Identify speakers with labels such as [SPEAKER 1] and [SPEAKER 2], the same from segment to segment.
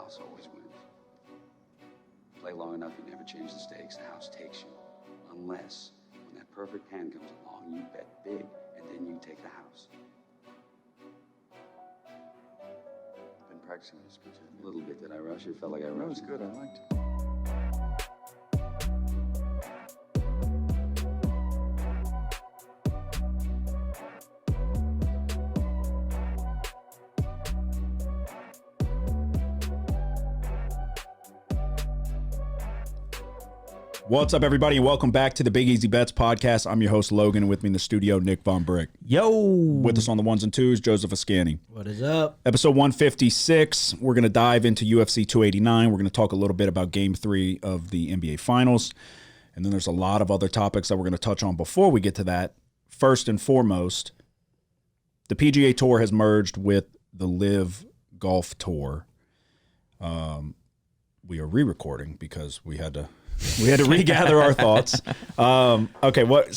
[SPEAKER 1] house always wins. Play long enough, you never change the stakes. The house takes you. Unless, when that perfect hand comes along, you bet big, and then you take the house. Been practicing this a little bit. Did I rush it? Felt like I rushed.
[SPEAKER 2] That was good. I liked it.
[SPEAKER 3] What's up, everybody, and welcome back to the Big Easy Bets podcast. I'm your host, Logan, and with me in the studio, Nick Von Brick.
[SPEAKER 4] Yo!
[SPEAKER 3] With us on the ones and twos, Joseph Ascani.
[SPEAKER 4] What is up?
[SPEAKER 3] Episode 156, we're going to dive into UFC 289. We're going to talk a little bit about Game 3 of the NBA Finals, and then there's a lot of other topics that we're going to touch on before we get to that. First and foremost, the PGA Tour has merged with the Live Golf Tour. We are re-recording because we had to regather our thoughts. Okay, what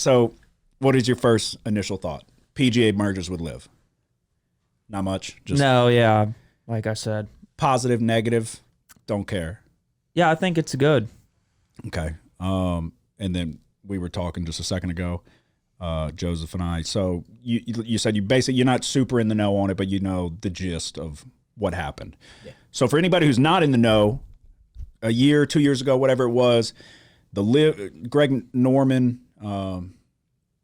[SPEAKER 3] is your first initial thought? PGA merges with Live. Not much. Just
[SPEAKER 4] No, yeah. Like I said.
[SPEAKER 3] positive, negative, don't care.
[SPEAKER 4] Yeah, I think it's good.
[SPEAKER 3] Okay. And then we were talking just a second ago, Joseph and I. So you said you're not super in the know on it, but you know the gist of what happened. Yeah. So for anybody who's not in the know, a year, 2 years ago, whatever it was, Greg Norman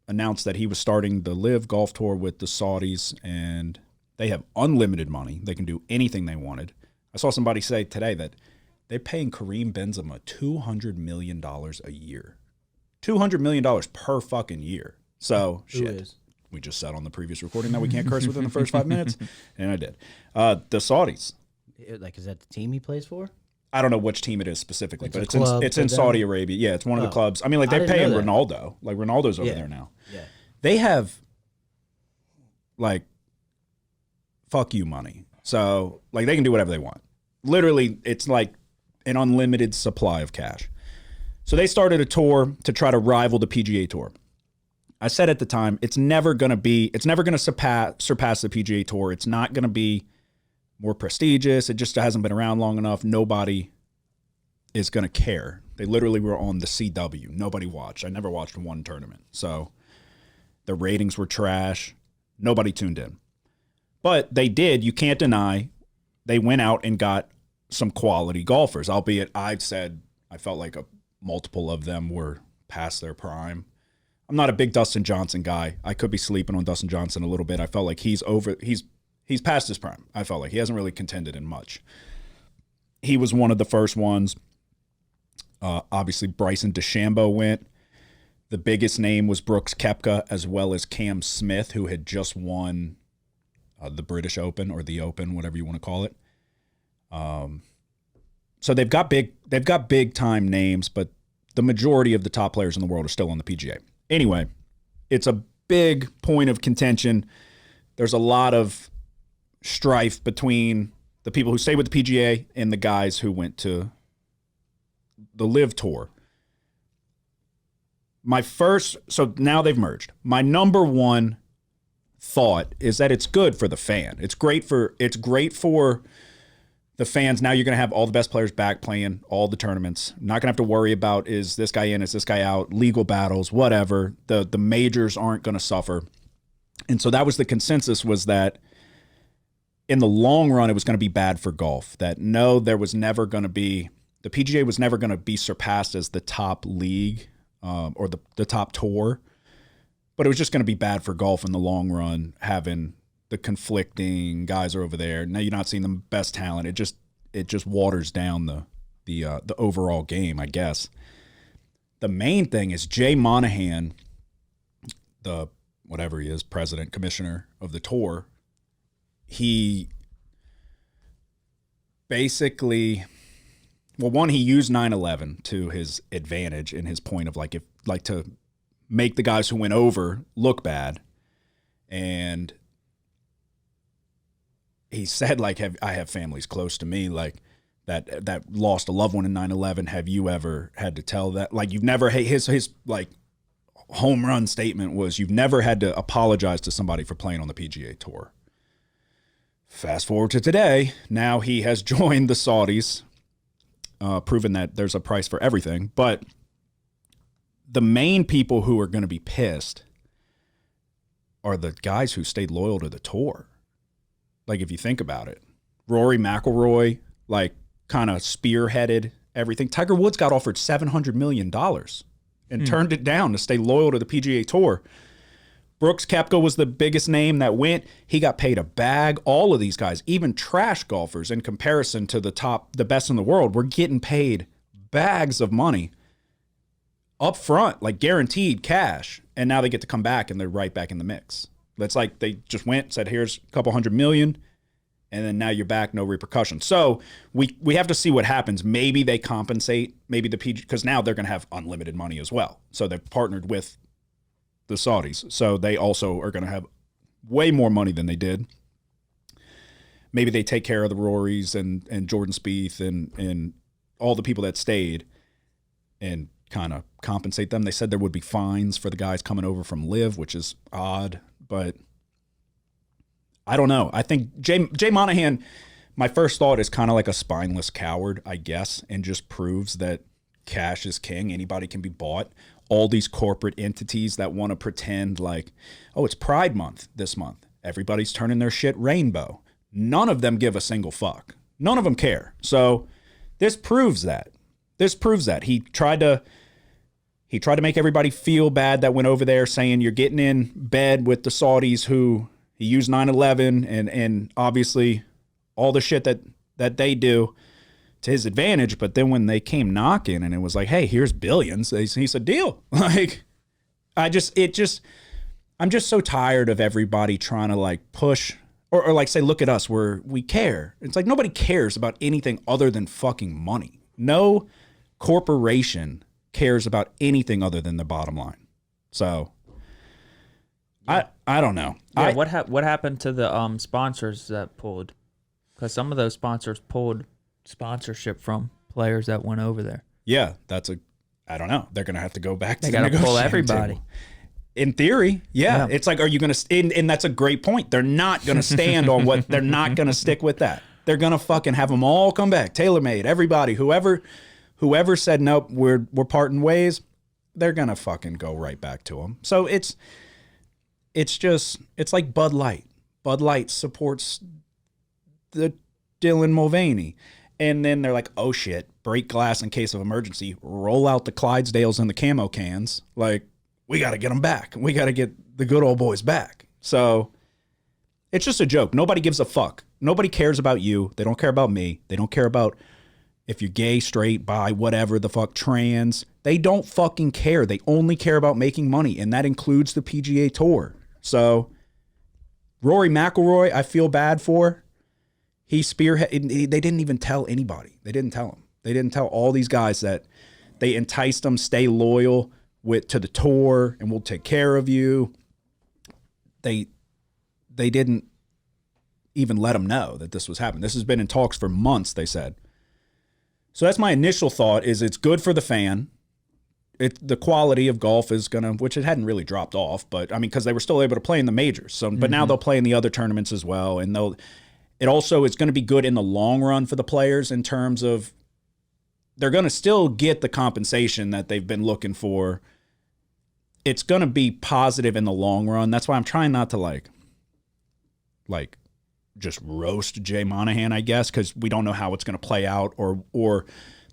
[SPEAKER 3] announced that he was starting the Live Golf Tour with the Saudis, and they have unlimited money. They can do anything they wanted. I saw somebody say today that they're paying Kareem Benzema $200 million a year. $200 million per fucking year. So, shit. We just said on the previous recording that we can't curse within the first 5 minutes, and I did. The Saudis.
[SPEAKER 5] Like, is that the team he plays for?
[SPEAKER 3] I don't know which team it is specifically, but it's in
[SPEAKER 5] them?
[SPEAKER 3] Saudi Arabia. Yeah, it's one of the clubs. I mean, like, they're paying Ronaldo. Like, Ronaldo's over there now.
[SPEAKER 5] Yeah.
[SPEAKER 3] They have, like, fuck you money. So, like, they can do whatever they want. Literally, it's like an unlimited supply of cash. So they started a tour to try to rival the PGA Tour. I said at the time, it's never going to surpass the PGA Tour. It's not going to be more prestigious. It just hasn't been around long enough. Nobody is going to care. They literally were on the CW. Nobody watched. I never watched one tournament. So the ratings were trash. Nobody tuned in. But they did. You can't deny they went out and got some quality golfers, albeit I've said I felt like multiple of them were past their prime. I'm not a big Dustin Johnson guy. I could be sleeping on Dustin Johnson a little bit. I felt like he's past his prime. I felt like he hasn't really contended in much. He was one of the first ones. Obviously, Bryson DeChambeau went. The biggest name was Brooks Koepka, as well as Cam Smith, who had just won the British Open or the Open, whatever you want to call it. So they've got big time names, but the majority of the top players in the world are still on the PGA. Anyway, it's a big point of contention. There's a lot of strife between the people who stay with the PGA and the guys who went to the Live Tour. So now they've merged. My number one thought is that it's good for the fan. It's great for the fans. Now you're going to have all the best players back playing all the tournaments. Not going to have to worry about, is this guy in, is this guy out, legal battles, whatever. The majors aren't going to suffer. And so that was the consensus, was that in the long run, it was going to be bad for golf. That no, the PGA was never going to be surpassed as the top league or the top tour, but it was just going to be bad for golf in the long run, having the conflicting guys are over there. Now you're not seeing the best talent. It just waters down the overall game, I guess. The main thing is Jay Monahan, the whatever he is, president, commissioner of the tour, he basically, he used 9/11 to his advantage in his point of to make the guys who went over look bad. And he said, I have families close to me, that lost a loved one in 9/11. Have you ever had to tell that? You've never, his home run statement was, you've never had to apologize to somebody for playing on the PGA Tour. Fast forward to today. Now he has joined the Saudis, proven that there's a price for everything. But the main people who are going to be pissed are the guys who stayed loyal to the tour. Like, if you think about it, Rory McIlroy, like, kind of spearheaded everything. Tiger Woods got offered $700 million and turned it down to stay loyal to the PGA Tour. Brooks Koepka was the biggest name that went. He got paid a bag. All of these guys, even trash golfers in comparison to the best in the world, were getting paid bags of money up front, like guaranteed cash. And now they get to come back and they're right back in the mix. It's like they just went, said, here's a couple $100 million, and then now you're back, no repercussions. So we have to see what happens. Maybe they compensate, maybe the PG, because now they're going to have unlimited money as well. So they've partnered with the Saudis. So they also are going to have way more money than they did. Maybe they take care of the Rorys and Jordan Spieth and all the people that stayed and kind of compensate them. They said there would be fines for the guys coming over from Live, which is odd, but I don't know. I think Jay Monahan, my first thought is kind of like a spineless coward, I guess, and just proves that cash is king. Anybody can be bought. All these corporate entities that want to pretend like, oh, it's Pride Month this month. Everybody's turning their shit rainbow. None of them give a single fuck. None of them care. So this proves that. He tried to make everybody feel bad that went over there, saying you're getting in bed with the Saudis who he used 9/11 and obviously all the shit that they do to his advantage. But then when they came knocking and it was like, hey, here's billions, he said, deal. Like, I'm just so tired of everybody trying to like push or like say, look at us, we care. It's like nobody cares about anything other than fucking money. No corporation cares about anything other than the bottom line. So I don't know.
[SPEAKER 4] Yeah, what happened to the sponsors that pulled? Because some of those sponsors pulled sponsorship from players that went over there.
[SPEAKER 3] Yeah, I don't know. They're going to have to go back to
[SPEAKER 4] They
[SPEAKER 3] the
[SPEAKER 4] got to pull
[SPEAKER 3] negotiating
[SPEAKER 4] everybody.
[SPEAKER 3] table. In theory, yeah. It's like, are you going to, and that's a great point. They're not going to stand on what, they're not going to stick with that. They're going to fucking have them all come back. TaylorMade, everybody, whoever said, nope, we're parting ways, they're going to fucking go right back to them. So it's like Bud Light. Bud Light supports the Dylan Mulvaney. And then they're like, oh shit, break glass in case of emergency, roll out the Clydesdales and the camo cans. Like, we got to get them back. We got to get the good old boys back. So it's just a joke. Nobody gives a fuck. Nobody cares about you. They don't care about me. They don't care about if you're gay, straight, bi, whatever the fuck, trans. They don't fucking care. They only care about making money, and that includes the PGA Tour. So Rory McIlroy, I feel bad for. He spearheaded. They didn't even tell anybody. They didn't tell him. They didn't tell all these guys that they enticed them, stay loyal to the tour, and we'll take care of you. They didn't even let them know that this was happening. This has been in talks for months, they said. So that's my initial thought, is it's good for the fan. The quality of golf is going to, which it hadn't really dropped off, but I mean, because they were still able to play in the majors. So, but now they'll play in the other tournaments as well. And it also is going to be good in the long run for the players in terms of they're going to still get the compensation that they've been looking for. It's going to be positive in the long run. That's why I'm trying not to like just roast Jay Monahan, I guess, because we don't know how it's going to play out or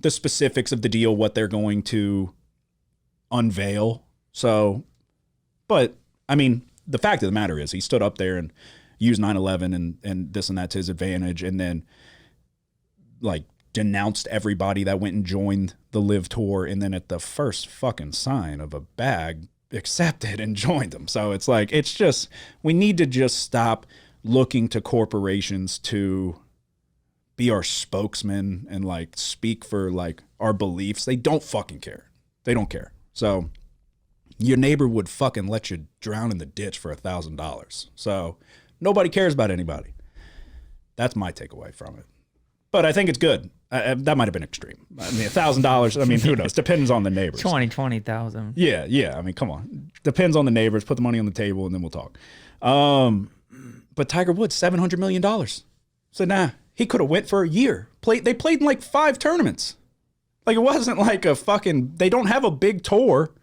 [SPEAKER 3] the specifics of the deal, what they're going to unveil. So, but I mean, the fact of the matter is he stood up there and used 9/11 and this and that to his advantage, and then like denounced everybody that went and joined the Live Tour, and then at the first fucking sign of a bag accepted and joined them. So it's like, it's just, we need to just stop looking to corporations to be our spokesman and like speak for like our beliefs. They don't fucking care. They don't care. So your neighbor would fucking let you drown in the ditch for $1,000. So nobody cares about anybody. That's my takeaway from it. But I think it's good. That might have been extreme. I mean, $1,000. I mean, who knows? Depends on the neighbors.
[SPEAKER 4] 20,000.
[SPEAKER 3] Yeah. I mean, come on. Depends on the neighbors. Put the money on the table, and then we'll talk. But Tiger Woods, $700 million. So nah, he could have went for a year. They played in like 5 tournaments. Like it wasn't like a fucking. They don't have a big tour.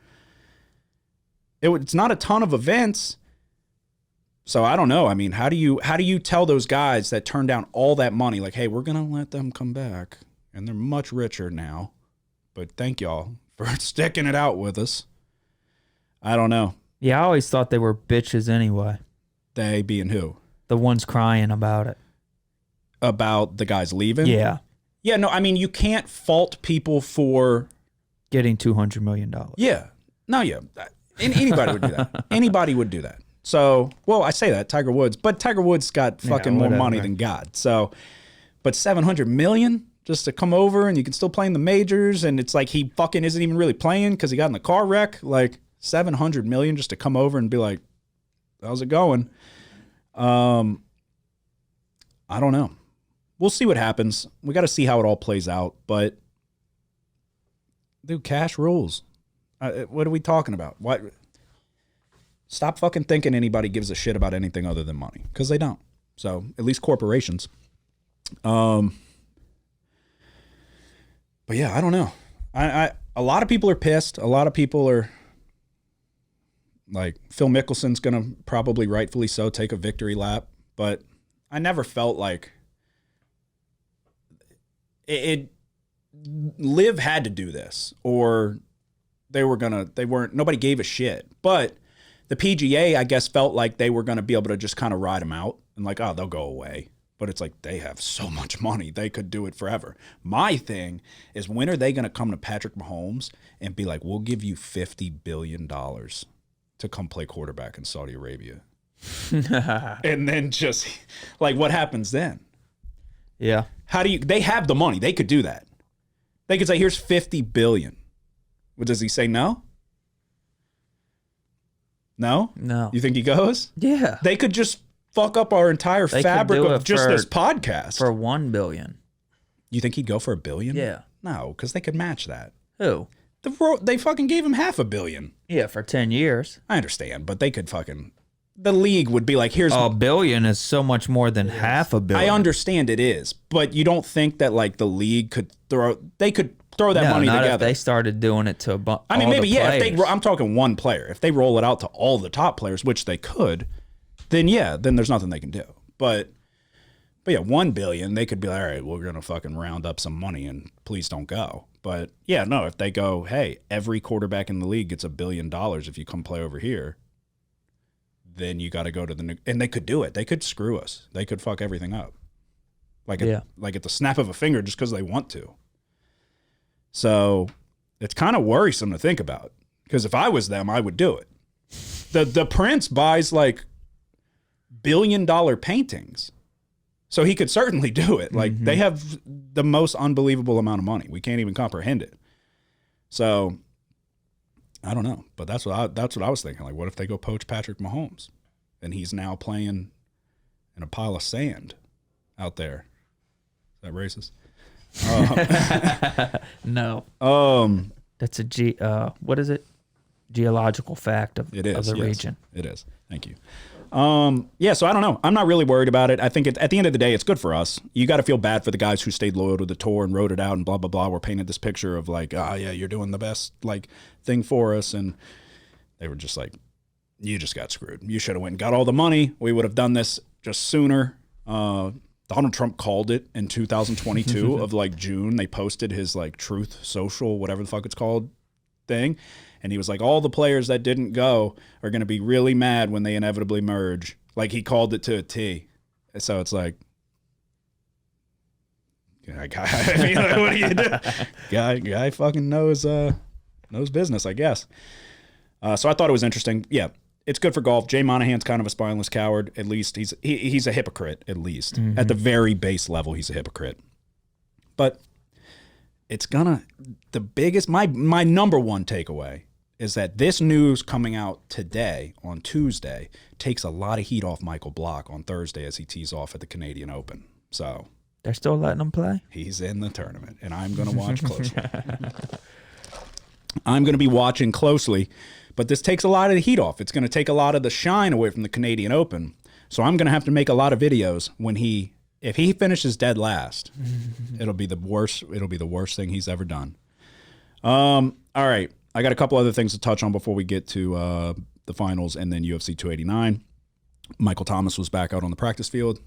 [SPEAKER 3] It's not a ton of events. So I don't know. I mean, how do you tell those guys that turn down all that money, like, hey, we're gonna let them come back, and they're much richer now, but thank y'all for sticking it out with us. I don't know.
[SPEAKER 4] Yeah, I always thought they were bitches anyway.
[SPEAKER 3] They being who?
[SPEAKER 4] The ones crying about it.
[SPEAKER 3] About the guys leaving?
[SPEAKER 4] Yeah.
[SPEAKER 3] Yeah, no, I mean, you can't fault people for
[SPEAKER 4] getting $200 million.
[SPEAKER 3] Yeah. No, yeah. Anybody would do that. Anybody would do that. So, well, I say that, Tiger Woods, but Tiger Woods got fucking more money than God. So, but $700 million just to come over and you can still play in the majors, and it's like he fucking isn't even really playing because he got in a car wreck. Like $700 million just to come over and be like, how's it going? I don't know. We'll see what happens. We got to see how it all plays out, but dude, cash rules. What are we talking about? What? Stop fucking thinking anybody gives a shit about anything other than money, because they don't. So at least corporations. But yeah, I don't know. A lot of people are pissed. A lot of people are like, Phil Mickelson's gonna probably rightfully so take a victory lap, but I never felt like Liv had to do this, or nobody gave a shit. But the PGA, I guess, felt like they were going to be able to just kind of ride them out and like, oh, they'll go away. But it's like, they have so much money. They could do it forever. My thing is, when are they going to come to Patrick Mahomes and be like, we'll give you $50 billion to come play quarterback in Saudi Arabia? And then just like, what happens then?
[SPEAKER 4] Yeah.
[SPEAKER 3] They have the money. They could do that. They could say, here's $50 billion. What, does he say no? No?
[SPEAKER 4] No.
[SPEAKER 3] You think he goes?
[SPEAKER 4] Yeah.
[SPEAKER 3] They could just fuck up our entire fabric of just this podcast.
[SPEAKER 4] For $1 billion.
[SPEAKER 3] You think he'd go for $1 billion?
[SPEAKER 4] Yeah.
[SPEAKER 3] No, because they could match that.
[SPEAKER 4] Who?
[SPEAKER 3] They fucking gave him $500 million.
[SPEAKER 4] Yeah, for 10 years.
[SPEAKER 3] I understand, but they could fucking... The league would be like, here's...
[SPEAKER 4] $1 billion is so much more than $500 million.
[SPEAKER 3] I understand it is, but you don't think that like the league could throw... They could throw that money together.
[SPEAKER 4] If they started doing it to
[SPEAKER 3] I mean, maybe, yeah,
[SPEAKER 4] players.
[SPEAKER 3] I'm talking one player. If they roll it out to all the top players, which they could, then yeah, then there's nothing they can do. But yeah, $1 billion, they could be like, all right, we're going to fucking round up some money and please don't go. But yeah, no, if they go, hey, every quarterback in the league gets $1 billion if you come play over here, then you got to go to the new, and they could do it. They could screw us. They could fuck everything up. Like at the snap of a finger, just because they want to. So it's kind of worrisome to think about, because if I was them, I would do it. The prince buys like $1 billion paintings, so he could certainly do it. Like they have the most unbelievable amount of money. We can't even comprehend it. So I don't know, but that's what I was thinking. Like, what if they go poach Patrick Mahomes, and he's now playing in a pile of sand out there? Is that racist?
[SPEAKER 4] No. That's what is it? Geological fact of the region.
[SPEAKER 3] It is. Thank you. Yeah, so I don't know. I'm not really worried about it. I think at the end of the day, it's good for us. You got to feel bad for the guys who stayed loyal to the tour and wrote it out and blah, blah, blah. We're painted this picture of like, yeah, you're doing the best like thing for us. And they were just like, you just got screwed. You should have went and got all the money. We would have done this just sooner. Donald Trump called it in 2022 of like June. They posted his like Truth Social, whatever the fuck it's called, thing. And he was like, all the players that didn't go are going to be really mad when they inevitably merge. Like, he called it to a T. So it's like, I mean, like, what do you do? Guy fucking knows business, I guess. So I thought it was interesting. Yeah, it's good for golf. Jay Monahan's kind of a spineless coward. At least he's a hypocrite, at least. At the very base level, he's a hypocrite. But it's the biggest, my number one takeaway is that this news coming out today on Tuesday takes a lot of heat off Michael Block on Thursday as he tees off at the Canadian Open. So
[SPEAKER 4] they're still letting him play?
[SPEAKER 3] He's in the tournament, and I'm going to watch closely. I'm going to be watching closely, but this takes a lot of the heat off. It's going to take a lot of the shine away from the Canadian Open. So I'm going to have to make a lot of videos when he if he finishes dead last, it'll be the worst. It'll be the worst thing he's ever done. All right. I got a couple other things to touch on before we get to the finals and then UFC 289. Michael Thomas was back out on the practice field.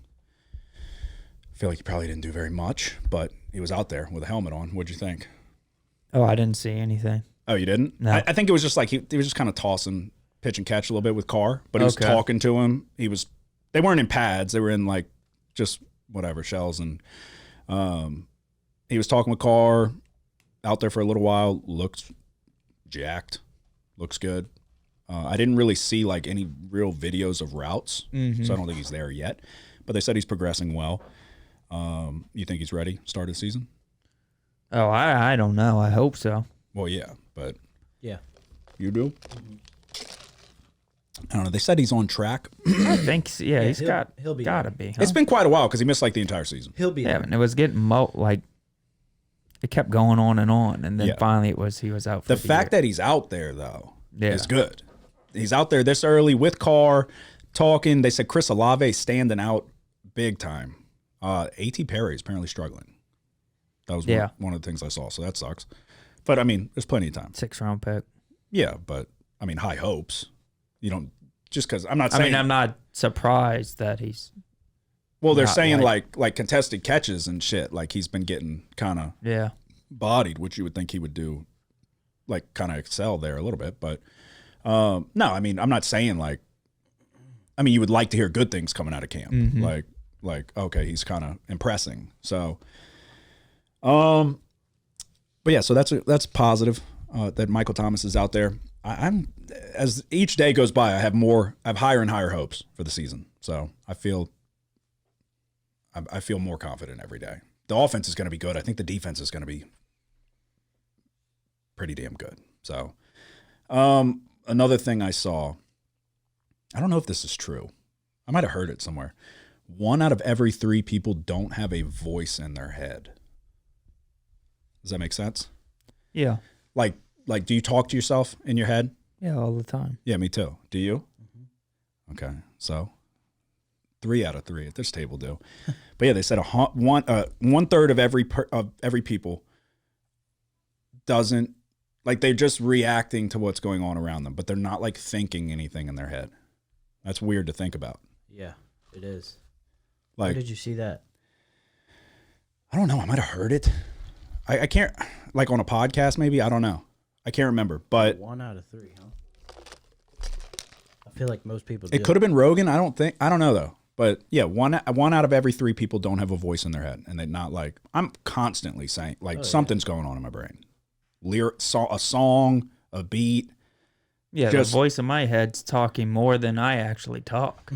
[SPEAKER 3] I feel like he probably didn't do very much, but he was out there with a helmet on. What'd you think?
[SPEAKER 4] Oh, I didn't see anything.
[SPEAKER 3] Oh, you didn't?
[SPEAKER 4] No.
[SPEAKER 3] I think it was just like he was just kind of tossing pitch and catch a little bit with Carr, but he was talking to him. They weren't in pads. They were in like just whatever shells, and he was talking with Carr out there for a little while. Looked jacked, looks good. I didn't really see like any real videos of routes, so I don't think he's there yet. But they said he's progressing well. You think he's ready? Start of the season?
[SPEAKER 4] Oh, I don't know. I hope so.
[SPEAKER 3] Well, yeah, but
[SPEAKER 5] Yeah.
[SPEAKER 3] you do. I don't know. They said he's on track.
[SPEAKER 4] I think, so. Yeah,
[SPEAKER 5] he'll be
[SPEAKER 4] gotta
[SPEAKER 5] there.
[SPEAKER 4] be. Huh?
[SPEAKER 3] It's been quite a while because he missed like the entire season.
[SPEAKER 5] He'll be
[SPEAKER 4] Yeah,
[SPEAKER 5] there.
[SPEAKER 4] and it was getting like it kept going on, and then
[SPEAKER 3] Yeah.
[SPEAKER 4] finally he was out. For
[SPEAKER 3] The fact that he's out there though
[SPEAKER 4] Yeah.
[SPEAKER 3] is good. He's out there this early with Carr talking. They said Chris Olave standing out big time. A.T. Perry is apparently struggling. That was one of the things I saw, so that sucks. But I mean, there's plenty of time.
[SPEAKER 4] 6th-round pick.
[SPEAKER 3] Yeah, but I mean, high hopes. You don't just because I'm not saying.
[SPEAKER 4] I mean, I'm not surprised that he's.
[SPEAKER 3] Well, they're
[SPEAKER 4] not
[SPEAKER 3] saying like contested catches and shit. Like he's been getting kind of
[SPEAKER 4] Yeah.
[SPEAKER 3] bodied, which you would think he would do, like kind of excel there a little bit. But no, I mean, I'm not saying like. I mean, you would like to hear good things coming out of camp. Like okay, he's kind of impressing. So, but yeah, so that's positive that Michael Thomas is out there. I'm as each day goes by, I have higher and higher hopes for the season. So I feel more confident every day. The offense is going to be good. I think the defense is going to be pretty damn good. So, another thing I saw, I don't know if this is true. I might have heard it somewhere. 1 out of every 3 people don't have a voice in their head. Does that make sense?
[SPEAKER 4] Yeah.
[SPEAKER 3] Like, do you talk to yourself in your head?
[SPEAKER 4] Yeah, all the time.
[SPEAKER 3] Yeah, me too. Do you? Okay, so 3 out of 3 at this table do. But yeah, they said 1/3 of every people doesn't like they're just reacting to what's going on around them, but they're not like thinking anything in their head. That's weird to think about.
[SPEAKER 5] Yeah, it is.
[SPEAKER 3] Like,
[SPEAKER 5] Where did you see that?
[SPEAKER 3] I don't know. I might have heard it. I can't, like on a podcast maybe. I don't know. I can't remember. But
[SPEAKER 5] 1 out of 3, huh? I feel like most people do.
[SPEAKER 3] it could have been Rogan. I don't know though. But yeah, one out of every 3 people don't have a voice in their head, and they're not like I'm constantly saying like something's going on in my brain. A song, a beat.
[SPEAKER 4] Yeah, the voice in my head's talking more than I actually talk.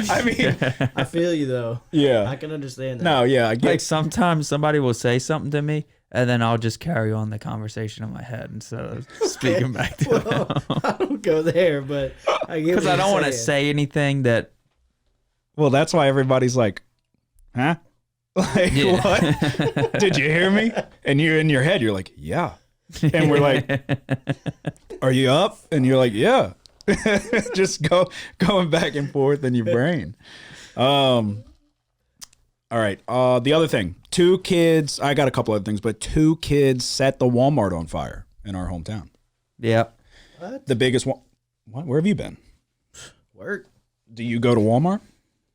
[SPEAKER 3] I mean,
[SPEAKER 5] I feel you though.
[SPEAKER 3] yeah.
[SPEAKER 5] I can understand that.
[SPEAKER 3] No, yeah, I get.
[SPEAKER 4] Like sometimes somebody will say something to me, and then I'll just carry on the conversation in my head instead of speaking back to them.
[SPEAKER 5] Well, I don't go there, but I get
[SPEAKER 4] Because I don't want to say anything that.
[SPEAKER 3] Well, that's why everybody's like, huh? Like,
[SPEAKER 4] Yeah.
[SPEAKER 3] what? Did you hear me? And you're in your head, you're like, yeah. And we're like, are you up? And you're like, yeah. Just going back and forth in your brain. All right. The other thing, 2 kids, I got a couple other things, but 2 kids set the Walmart on fire in our hometown.
[SPEAKER 4] Yeah.
[SPEAKER 5] What?
[SPEAKER 3] The biggest one. What? Where have you been?
[SPEAKER 5] Work.
[SPEAKER 3] Do you go to Walmart?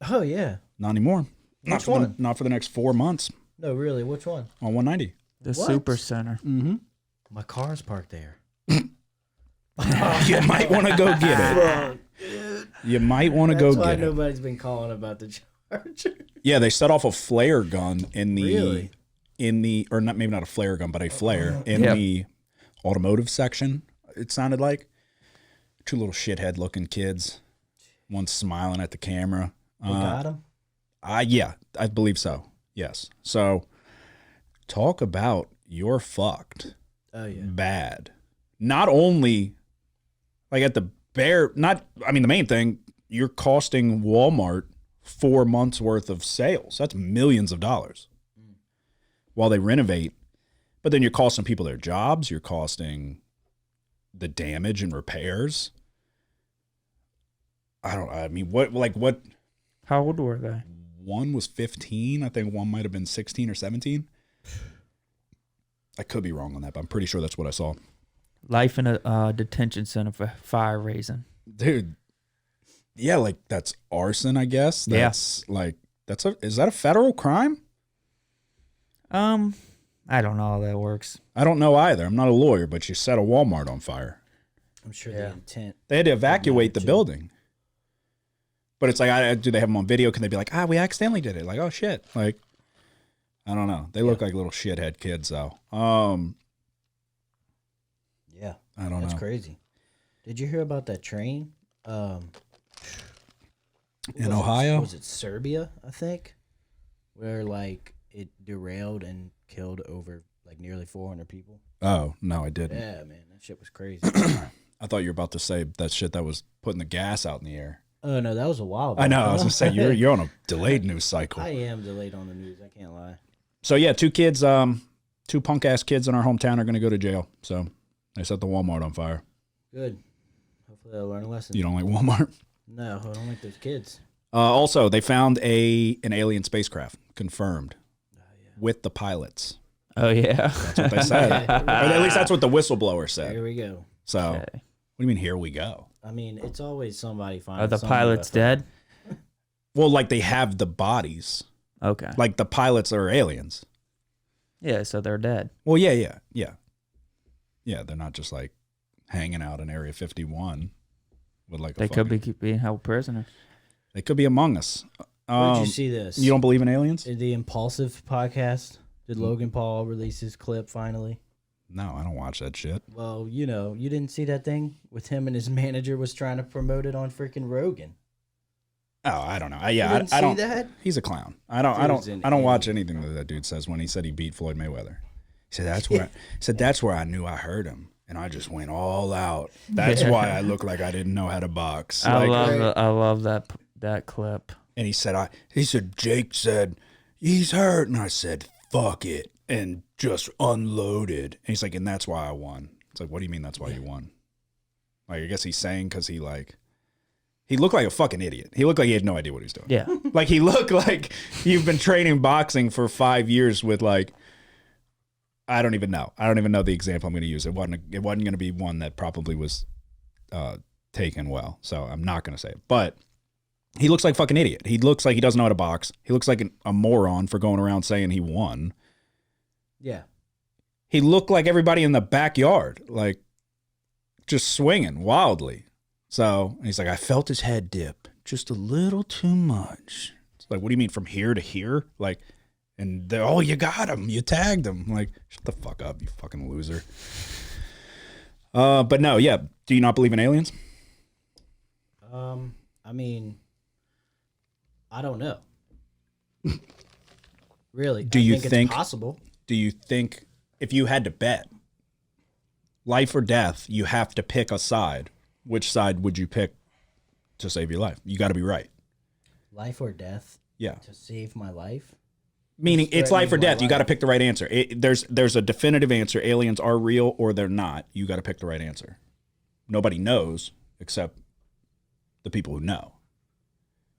[SPEAKER 5] Oh yeah.
[SPEAKER 3] Not anymore.
[SPEAKER 5] Which one?
[SPEAKER 3] Not for the next 4 months
[SPEAKER 5] No, really. Which one?
[SPEAKER 3] on 190.
[SPEAKER 4] The
[SPEAKER 5] What?
[SPEAKER 4] super center.
[SPEAKER 5] My car's parked there.
[SPEAKER 3] You might want to go get it. You might want to go
[SPEAKER 5] That's why
[SPEAKER 3] get it.
[SPEAKER 5] nobody's been calling about the charger.
[SPEAKER 3] Yeah, they set off a flare gun in the
[SPEAKER 5] Really?
[SPEAKER 3] or not, maybe not a flare gun, but a flare in
[SPEAKER 4] Yep.
[SPEAKER 3] the automotive section. It sounded like 2 little shithead looking kids. One smiling at the camera.
[SPEAKER 5] We got him.
[SPEAKER 3] Yeah, I believe so. Yes. So talk about you're fucked
[SPEAKER 5] Oh yeah.
[SPEAKER 3] bad. Not only like at the the main thing, you're costing Walmart 4 months worth of sales. That's millions of dollars while they renovate. But then you're costing people their jobs. You're costing the damage and repairs. What
[SPEAKER 4] How old were they?
[SPEAKER 3] One was 15. I think one might have been 16 or 17. I could be wrong on that, but I'm pretty sure that's what I saw.
[SPEAKER 4] Life in a detention center for fire raising.
[SPEAKER 3] Dude, yeah, like that's arson, I guess. That's like is that a federal crime?
[SPEAKER 4] I don't know how that works.
[SPEAKER 3] I don't know either. I'm not a lawyer, but you set a Walmart on fire.
[SPEAKER 5] I'm sure the intent.
[SPEAKER 3] They had to evacuate the building. But it's like, do they have them on video? Can they be like, we accidentally did it? Like, oh shit. Like, I don't know. They look like little shithead kids though.
[SPEAKER 5] Yeah.
[SPEAKER 3] I don't know.
[SPEAKER 5] That's crazy. Did you hear about that train?
[SPEAKER 3] In Ohio?
[SPEAKER 5] Was it Serbia, I think? Where like it derailed and killed over like nearly 400 people.
[SPEAKER 3] Oh, no, I didn't.
[SPEAKER 5] Yeah, man. That shit was crazy.
[SPEAKER 3] I thought you were about to say that shit that was putting the gas out in the air.
[SPEAKER 5] Oh, no, that was a while back.
[SPEAKER 3] I know. I was going to say, you're on a delayed news cycle.
[SPEAKER 5] I am delayed on the news. I can't lie.
[SPEAKER 3] So, yeah, two kids, two punk-ass kids in our hometown are going to go to jail. So, they set the Walmart on fire.
[SPEAKER 5] Good. Hopefully they'll learn a lesson.
[SPEAKER 3] You don't like Walmart?
[SPEAKER 5] No, I don't like those kids.
[SPEAKER 3] Also, they found an alien spacecraft, confirmed, with the pilots.
[SPEAKER 4] Oh, yeah.
[SPEAKER 3] That's what they said. Or at least that's what the whistleblower said.
[SPEAKER 5] Here we go.
[SPEAKER 3] So,
[SPEAKER 4] Okay.
[SPEAKER 3] what do you mean, here we go?
[SPEAKER 5] I mean, it's always somebody finding
[SPEAKER 4] Are the
[SPEAKER 5] some
[SPEAKER 4] pilots
[SPEAKER 5] UFO.
[SPEAKER 4] dead?
[SPEAKER 3] Well, like they have the bodies.
[SPEAKER 4] Okay.
[SPEAKER 3] Like the pilots are aliens.
[SPEAKER 4] Yeah, so they're dead.
[SPEAKER 3] Well, yeah. Yeah, they're not just like hanging out in Area 51 with like
[SPEAKER 4] They could be being held prisoners.
[SPEAKER 3] They could be among us.
[SPEAKER 5] Where'd you see this?
[SPEAKER 3] You don't believe in aliens?
[SPEAKER 5] In the Impulsive podcast? Did Logan Paul release his clip finally?
[SPEAKER 3] No, I don't watch that shit.
[SPEAKER 5] Well, you know, you didn't see that thing with him and his manager was trying to promote it on freaking Rogan.
[SPEAKER 3] Oh, I don't know.
[SPEAKER 5] You didn't
[SPEAKER 3] I
[SPEAKER 5] see
[SPEAKER 3] don't.
[SPEAKER 5] that?
[SPEAKER 3] He's a clown. I don't watch anything that dude says when he said he beat Floyd Mayweather. He said that's where I knew I heard him, and I just went all out. That's why I look like I didn't know how to box.
[SPEAKER 4] I
[SPEAKER 3] Like,
[SPEAKER 4] love that clip.
[SPEAKER 3] and he said Jake said he's hurt, and I said fuck it, and just unloaded. And he's like, and that's why I won. It's like, what do you mean that's why you won? Like, I guess he's saying because he looked like a fucking idiot. He looked like he had no idea what he was doing.
[SPEAKER 4] Yeah.
[SPEAKER 3] Like, he looked like you've been training boxing for 5 years with, like, I don't even know. I don't even know the example I'm going to use. It wasn't going to be one that probably was taken well. So I'm not going to say it. But he looks like a fucking idiot. He looks like he doesn't know how to box. He looks like a moron for going around saying he won.
[SPEAKER 5] Yeah.
[SPEAKER 3] He looked like everybody in the backyard, like, just swinging wildly. So he's like, I felt his head dip just a little too much. It's like, what do you mean from here to here? Like, and they're, oh, you got him. You tagged him. I'm like, shut the fuck up, you fucking loser. But no, yeah. Do you not believe in aliens?
[SPEAKER 5] I mean, I don't know. Really?
[SPEAKER 3] Do you think
[SPEAKER 5] it's possible?
[SPEAKER 3] Do you think if you had to bet life or death, you have to pick a side? Which side would you pick to save your life? You got to be right.
[SPEAKER 5] Life or death?
[SPEAKER 3] Yeah.
[SPEAKER 5] To save my life?
[SPEAKER 3] Meaning it's life or
[SPEAKER 5] threatening my
[SPEAKER 3] death. You got to
[SPEAKER 5] life.
[SPEAKER 3] pick the right answer. There's a definitive answer. Aliens are real or they're not. You got to pick the right answer. Nobody knows except the people who know.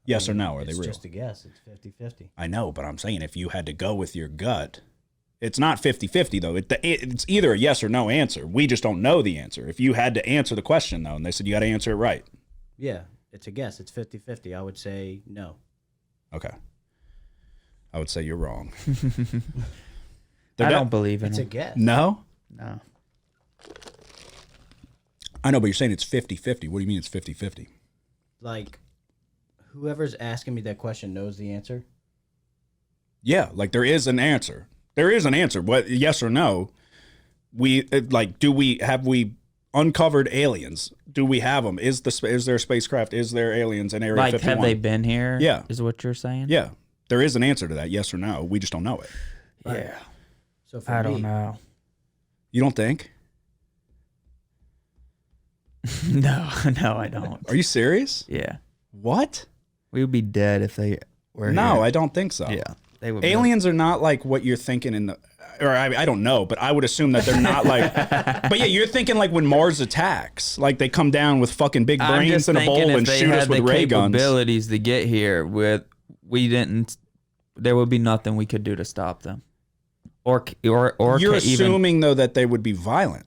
[SPEAKER 3] Yes or no, are they
[SPEAKER 5] It's
[SPEAKER 3] real?
[SPEAKER 5] just a guess. It's 50-50.
[SPEAKER 3] I know, but I'm saying if you had to go with your gut, it's not 50-50 though. It's either a yes or no answer. We just don't know the answer. If you had to answer the question though, and they said you got to answer it right.
[SPEAKER 5] Yeah, it's a guess. It's 50-50. I would say no.
[SPEAKER 3] Okay. I would say you're wrong.
[SPEAKER 4] I don't believe in
[SPEAKER 5] It's a
[SPEAKER 4] it.
[SPEAKER 5] guess.
[SPEAKER 3] No?
[SPEAKER 4] No.
[SPEAKER 3] I know, but you're saying it's 50-50. What do you mean it's 50-50?
[SPEAKER 5] Like, whoever's asking me that question knows the answer.
[SPEAKER 3] Yeah, like there is an answer. There is an answer. What, yes or no? Have we uncovered aliens? Do we have them? Is there a spacecraft? Is there aliens in Area
[SPEAKER 4] Like,
[SPEAKER 3] 51?
[SPEAKER 4] have they been here?
[SPEAKER 3] Yeah.
[SPEAKER 4] Is what you're saying?
[SPEAKER 3] Yeah, there is an answer to that. Yes or no? We just don't know it.
[SPEAKER 4] Yeah.
[SPEAKER 5] So for
[SPEAKER 4] I
[SPEAKER 5] me,
[SPEAKER 4] don't know.
[SPEAKER 3] You don't think?
[SPEAKER 4] No, I don't.
[SPEAKER 3] Are you serious?
[SPEAKER 4] Yeah.
[SPEAKER 3] What?
[SPEAKER 4] We would be dead if they were
[SPEAKER 3] No,
[SPEAKER 4] here.
[SPEAKER 3] I don't think so.
[SPEAKER 4] Yeah. They would be.
[SPEAKER 3] Aliens are not like what you're thinking in the. I don't know, but I would assume that they're not like. But yeah, you're thinking like when Mars attacks, like they come down with fucking big
[SPEAKER 4] I'm
[SPEAKER 3] brains
[SPEAKER 4] just
[SPEAKER 3] in a
[SPEAKER 4] thinking
[SPEAKER 3] bowl
[SPEAKER 4] if
[SPEAKER 3] and
[SPEAKER 4] they
[SPEAKER 3] shoot us
[SPEAKER 4] had
[SPEAKER 3] with
[SPEAKER 4] the
[SPEAKER 3] ray guns.
[SPEAKER 4] capabilities to get here, there would be nothing we could do to stop them. Or
[SPEAKER 3] You're assuming though that they would be violent.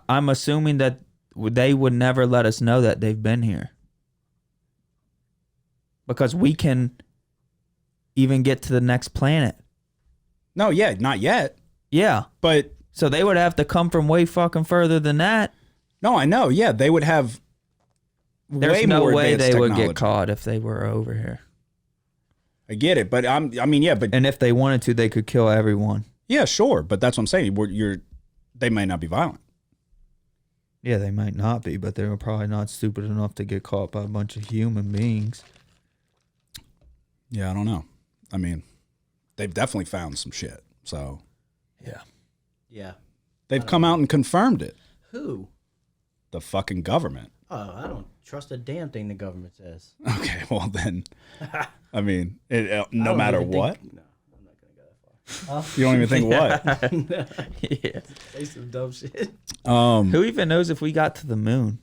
[SPEAKER 4] I'm assuming that they would never let us know that they've been here. Because we can even get to the next planet.
[SPEAKER 3] No, yeah, not yet.
[SPEAKER 4] Yeah.
[SPEAKER 3] But
[SPEAKER 4] So they would have to come from way fucking further than that.
[SPEAKER 3] no, I know. Yeah, they would have
[SPEAKER 4] There's
[SPEAKER 3] way
[SPEAKER 4] no
[SPEAKER 3] more
[SPEAKER 4] way
[SPEAKER 3] advanced
[SPEAKER 4] they would
[SPEAKER 3] technology.
[SPEAKER 4] get caught if they were over here.
[SPEAKER 3] I get it, but I mean, yeah, but
[SPEAKER 4] And if they wanted to, they could kill everyone.
[SPEAKER 3] yeah, sure. But that's what I'm saying. They may not be violent.
[SPEAKER 4] Yeah, they might not be, but they're probably not stupid enough to get caught by a bunch of human beings.
[SPEAKER 3] Yeah, I don't know. I mean, they've definitely found some shit. So
[SPEAKER 4] Yeah.
[SPEAKER 5] Yeah.
[SPEAKER 3] they've come out and confirmed it.
[SPEAKER 5] Who?
[SPEAKER 3] The fucking government.
[SPEAKER 5] Oh, I don't trust a damn thing the government says.
[SPEAKER 3] Okay, well then, I mean, no
[SPEAKER 5] I don't
[SPEAKER 3] matter
[SPEAKER 5] even
[SPEAKER 3] what.
[SPEAKER 5] Think, no, I'm not gonna go that far.
[SPEAKER 3] You don't even think what?
[SPEAKER 4] Yeah.
[SPEAKER 5] Say some dumb shit.
[SPEAKER 4] Who even knows if we got to the moon?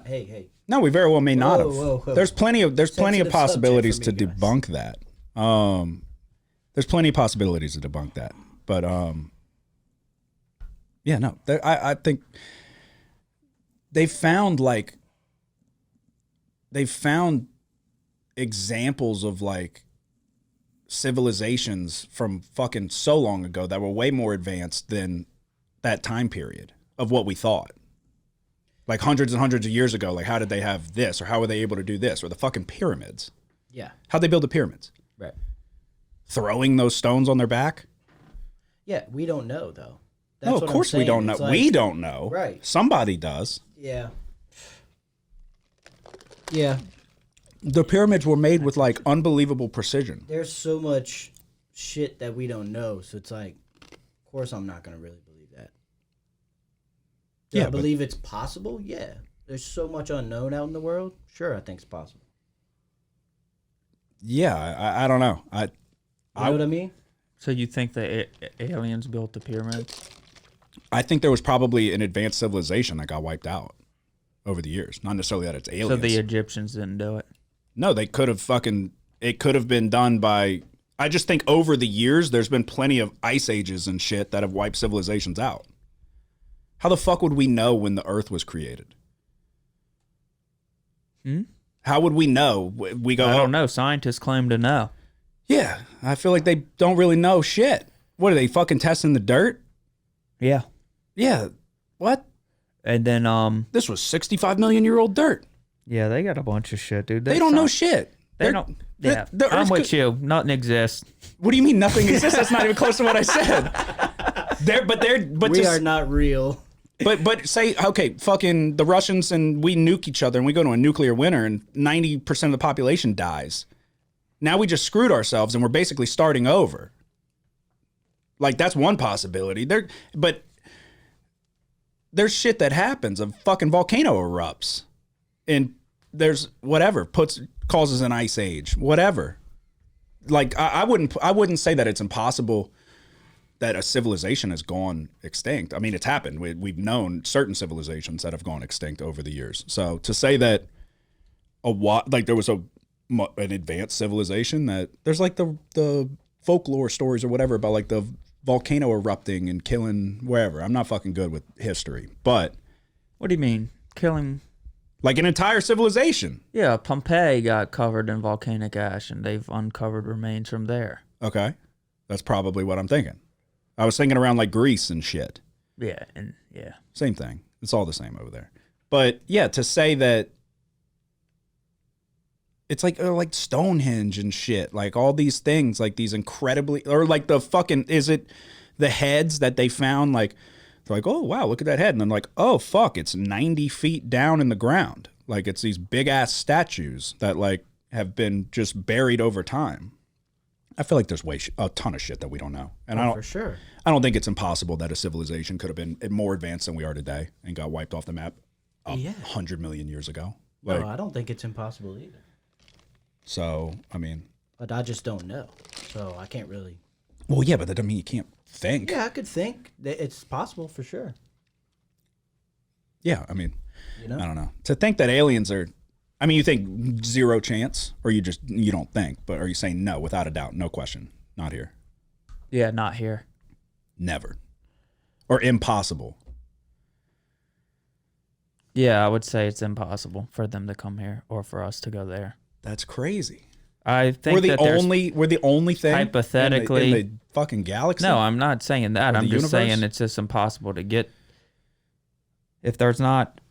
[SPEAKER 5] Hey.
[SPEAKER 3] No, we very well may not have.
[SPEAKER 5] Whoa.
[SPEAKER 3] There's plenty of
[SPEAKER 5] Sensitive
[SPEAKER 3] possibilities to
[SPEAKER 5] subject for me,
[SPEAKER 3] debunk that. There's plenty of possibilities to debunk that. But yeah, no. I think they found examples of like civilizations from fucking so long ago that were way more advanced than that time period of what we thought. Like hundreds and hundreds of years ago, like how did they have this, or how were they able to do this, or the fucking pyramids?
[SPEAKER 5] Yeah.
[SPEAKER 3] How'd they build the pyramids?
[SPEAKER 5] Right.
[SPEAKER 3] Throwing those stones on their back?
[SPEAKER 5] Yeah, we don't know though. That's
[SPEAKER 3] No,
[SPEAKER 5] what
[SPEAKER 3] of
[SPEAKER 5] I'm
[SPEAKER 3] course we
[SPEAKER 5] saying.
[SPEAKER 3] don't know.
[SPEAKER 5] It's like-
[SPEAKER 3] We don't know.
[SPEAKER 5] Right.
[SPEAKER 3] Somebody does.
[SPEAKER 5] Yeah. Yeah.
[SPEAKER 3] The pyramids were made with like unbelievable precision.
[SPEAKER 5] There's so much shit that we don't know, so it's like, of course I'm not gonna really believe that. Do
[SPEAKER 3] Yeah,
[SPEAKER 5] I
[SPEAKER 3] but-
[SPEAKER 5] believe it's possible? Yeah. There's so much unknown out in the world. Sure, I think it's possible.
[SPEAKER 3] Yeah, I don't know.
[SPEAKER 5] You know what I mean?
[SPEAKER 4] So you think the aliens built the pyramids?
[SPEAKER 3] I think there was probably an advanced civilization that got wiped out over the years. Not necessarily that it's aliens.
[SPEAKER 4] So the Egyptians didn't do it.
[SPEAKER 3] No, they could have it could have been done by, I just think over the years, there's been plenty of ice ages and shit that have wiped civilizations out. How the fuck would we know when the earth was created? How would we know? We go,
[SPEAKER 4] I don't know. Scientists claim to know.
[SPEAKER 3] yeah, I feel like they don't really know shit. What are they fucking testing the dirt?
[SPEAKER 4] Yeah.
[SPEAKER 3] Yeah. What?
[SPEAKER 4] And then
[SPEAKER 3] This was 65 million year old dirt.
[SPEAKER 4] yeah, they got a bunch of shit, dude.
[SPEAKER 3] They don't know shit.
[SPEAKER 4] They
[SPEAKER 3] They're-
[SPEAKER 4] don't.
[SPEAKER 3] the-
[SPEAKER 4] Yeah,
[SPEAKER 3] the
[SPEAKER 4] I'm
[SPEAKER 3] Earth
[SPEAKER 4] with
[SPEAKER 3] could-
[SPEAKER 4] you. Nothing exists.
[SPEAKER 3] What do you mean nothing exists? That's not even close to what I said. But
[SPEAKER 5] We are not real.
[SPEAKER 3] But say, okay, fucking the Russians and we nuke each other and we go to a nuclear winter and 90% of the population dies. Now we just screwed ourselves and we're basically starting over. Like that's one possibility. But there's shit that happens. A fucking volcano erupts and there's whatever causes an ice age, whatever. Like I wouldn't say that it's impossible that a civilization has gone extinct. I mean, it's happened. We've known certain civilizations that have gone extinct over the years. So to say that there was an advanced civilization that there's like the folklore stories or whatever about like the volcano erupting and killing wherever. I'm not fucking good with history, but
[SPEAKER 4] What do you mean? Killing?
[SPEAKER 3] like an entire civilization.
[SPEAKER 4] Yeah, Pompeii got covered in volcanic ash, and they've uncovered remains from there.
[SPEAKER 3] Okay. That's probably what I'm thinking. I was thinking around like Greece and shit.
[SPEAKER 4] Yeah, and yeah.
[SPEAKER 3] Same thing. It's all the same over there. But yeah, to say that it's like Stonehenge and shit, like all these things, like these incredibly, or like the fucking, is it the heads that they found? Like, they're like, oh wow, look at that head. And I'm like, oh fuck, it's 90 feet down in the ground. Like it's these big ass statues that like have been just buried over time. I feel like there's a ton of shit that we don't know. And
[SPEAKER 5] For sure.
[SPEAKER 3] I don't think it's impossible that a civilization could have been more advanced than we are today and got wiped off the map 100 million years ago. Like,
[SPEAKER 5] No, I don't think it's impossible either.
[SPEAKER 3] so, I mean,
[SPEAKER 5] But I just don't know. So I can't really.
[SPEAKER 3] Well, yeah, but that doesn't mean you can't think.
[SPEAKER 5] Yeah, I could think that it's possible for sure.
[SPEAKER 3] Yeah, I mean,
[SPEAKER 5] You know?
[SPEAKER 3] I don't know. To think that aliens are, I mean, you think zero chance, or you don't think, but are you saying no, without a doubt, no question, not here,
[SPEAKER 4] Yeah, not here.
[SPEAKER 3] never, or impossible?
[SPEAKER 4] Yeah, I would say it's impossible for them to come here or for us to go there.
[SPEAKER 3] That's crazy.
[SPEAKER 4] I think
[SPEAKER 3] We're the
[SPEAKER 4] that there's-
[SPEAKER 3] only thing
[SPEAKER 4] hypothetically-
[SPEAKER 3] in the fucking galaxy.
[SPEAKER 4] No, I'm not saying that.
[SPEAKER 3] Or
[SPEAKER 4] I'm
[SPEAKER 3] the
[SPEAKER 4] just saying
[SPEAKER 3] universe?
[SPEAKER 4] it's just impossible to get. If there's not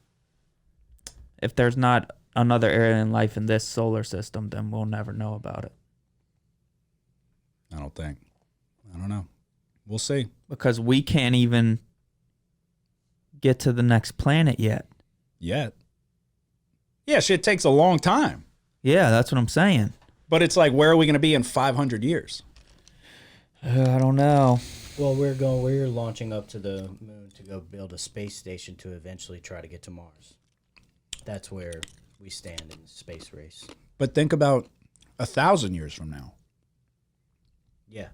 [SPEAKER 4] another alien life in this solar system, then we'll never know about it.
[SPEAKER 3] I don't think. I don't know. We'll see.
[SPEAKER 4] Because we can't even get to the next planet yet.
[SPEAKER 3] Yet. Yeah, shit takes a long time.
[SPEAKER 4] Yeah, that's what I'm saying.
[SPEAKER 3] But it's like, where are we going to be in 500 years?
[SPEAKER 4] I don't know.
[SPEAKER 5] Well, we're launching up to the moon to go build a space station to eventually try to get to Mars. That's where we stand in the space race.
[SPEAKER 3] But think about 1,000 years from now.
[SPEAKER 5] Yeah.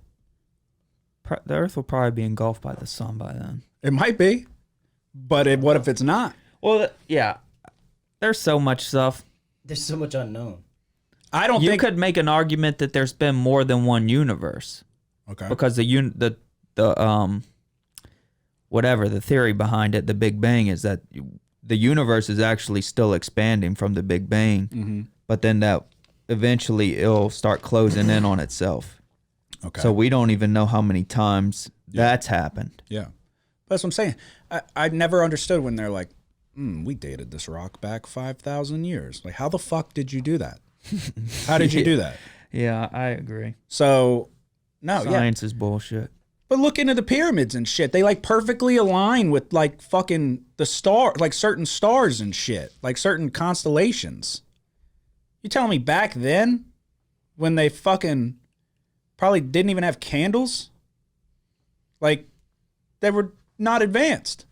[SPEAKER 4] The Earth will probably be engulfed by the sun by then.
[SPEAKER 3] It might be. But what if it's not?
[SPEAKER 4] Well, yeah. There's so much stuff.
[SPEAKER 5] There's so much unknown.
[SPEAKER 3] I don't
[SPEAKER 4] You
[SPEAKER 3] think.
[SPEAKER 4] could make an argument that there's been more than one universe.
[SPEAKER 3] Okay.
[SPEAKER 4] Because the whatever the theory behind it, the Big Bang, is that the universe is actually still expanding from the Big Bang, but then that eventually it'll start closing in on itself.
[SPEAKER 3] Okay.
[SPEAKER 4] So we don't even know how many times that's happened.
[SPEAKER 3] Yeah. That's what I'm saying. I never understood when they're like, we dated this rock back 5,000 years. Like, how the fuck did you do that? How did you do that?
[SPEAKER 4] Yeah, I agree.
[SPEAKER 3] So, no, yeah.
[SPEAKER 4] Science is bullshit.
[SPEAKER 3] But look into the pyramids and shit. They like perfectly align with like fucking the star, like certain stars and shit, like certain constellations. You telling me back then, when they fucking probably didn't even have candles, like they were not advanced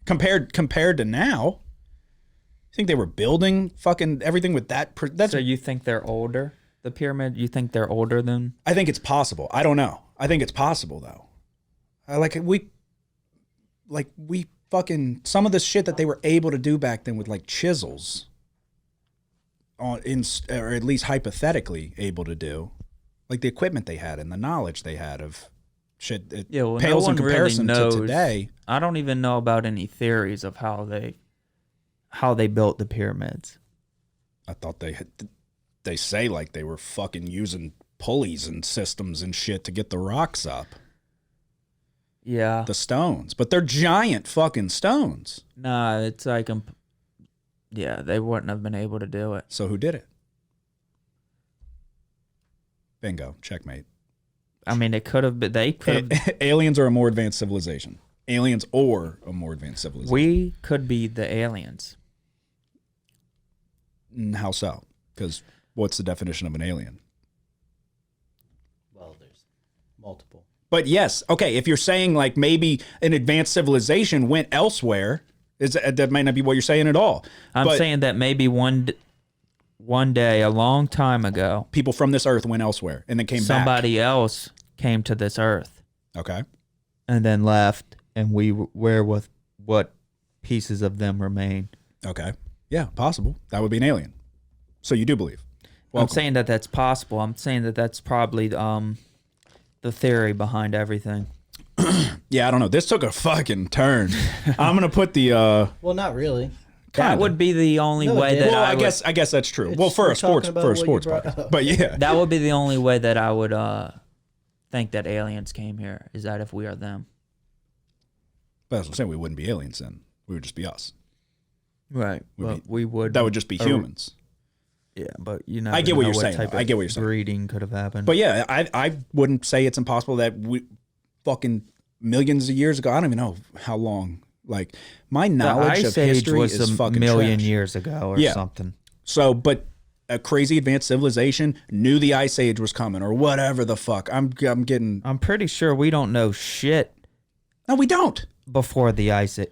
[SPEAKER 3] compared to now? You think they were building fucking everything with that? That's.
[SPEAKER 4] So you think they're older? The pyramid? You think they're older than?
[SPEAKER 3] I think it's possible. I don't know. I think it's possible though. We fucking some of the shit that they were able to do back then with like chisels, or at least hypothetically able to do, like the equipment they had and the knowledge they had of shit. It
[SPEAKER 4] Yeah, well,
[SPEAKER 3] pales
[SPEAKER 4] no
[SPEAKER 3] in
[SPEAKER 4] one really
[SPEAKER 3] comparison
[SPEAKER 4] knows.
[SPEAKER 3] to today.
[SPEAKER 4] I don't even know about any theories of how they built the pyramids.
[SPEAKER 3] I thought they say like they were fucking using pulleys and systems and shit to get the rocks up.
[SPEAKER 4] Yeah.
[SPEAKER 3] The stones, but they're giant fucking stones.
[SPEAKER 4] Nah, it's like yeah, they wouldn't have been able to do it.
[SPEAKER 3] So who did it? Bingo, checkmate.
[SPEAKER 4] I mean, it could have been. They could have.
[SPEAKER 3] Aliens are a more advanced civilization. Aliens or a more advanced civilization.
[SPEAKER 4] We could be the aliens.
[SPEAKER 3] How so? Because what's the definition of an alien?
[SPEAKER 5] Well, there's multiple.
[SPEAKER 3] But yes, okay, if you're saying like maybe an advanced civilization went elsewhere, that might not be what you're saying at all.
[SPEAKER 4] I'm
[SPEAKER 3] But
[SPEAKER 4] saying that maybe one day, a long time ago,
[SPEAKER 3] people from this earth went elsewhere and then came
[SPEAKER 4] somebody else came to this earth
[SPEAKER 3] back. Okay.
[SPEAKER 4] and then left, and we were with what pieces of them remain.
[SPEAKER 3] Okay. Yeah, possible. That would be an alien. So you do believe.
[SPEAKER 4] I'm saying that that's possible. I'm saying that that's probably the theory behind everything.
[SPEAKER 3] Yeah, I don't know. This took a fucking turn. I'm gonna put the
[SPEAKER 5] Well, not really.
[SPEAKER 4] That would be the only
[SPEAKER 5] No, it
[SPEAKER 4] way
[SPEAKER 5] didn't.
[SPEAKER 4] that
[SPEAKER 3] well,
[SPEAKER 4] I would,
[SPEAKER 3] I guess that's true.
[SPEAKER 5] It's-
[SPEAKER 3] Well, for
[SPEAKER 5] we're
[SPEAKER 3] a sports
[SPEAKER 5] talking about what you brought
[SPEAKER 3] podcast.
[SPEAKER 5] up.
[SPEAKER 3] But yeah.
[SPEAKER 4] that would be the only way that I would think that aliens came here, is that if we are them.
[SPEAKER 3] But that's what I'm saying. We wouldn't be aliens then. We would just be us.
[SPEAKER 4] Right.
[SPEAKER 3] Would
[SPEAKER 4] But we would.
[SPEAKER 3] That would just be humans.
[SPEAKER 4] Yeah, but you know.
[SPEAKER 3] I get what you're saying,
[SPEAKER 4] Type
[SPEAKER 3] though. I
[SPEAKER 4] of
[SPEAKER 3] get what you're saying.
[SPEAKER 4] breeding could have happened.
[SPEAKER 3] But yeah, I wouldn't say it's impossible that we fucking millions of years ago. I don't even know how long. Like my
[SPEAKER 4] the
[SPEAKER 3] knowledge
[SPEAKER 4] Ice
[SPEAKER 3] of
[SPEAKER 4] Age
[SPEAKER 3] history
[SPEAKER 4] was
[SPEAKER 3] is
[SPEAKER 4] a
[SPEAKER 3] fucking
[SPEAKER 4] million
[SPEAKER 3] trash.
[SPEAKER 4] years ago or
[SPEAKER 3] Yeah.
[SPEAKER 4] something.
[SPEAKER 3] So, but a crazy advanced civilization knew the Ice Age was coming or whatever the fuck. I'm getting.
[SPEAKER 4] I'm pretty sure we don't know shit
[SPEAKER 3] No, we don't.
[SPEAKER 4] before the Ice Age.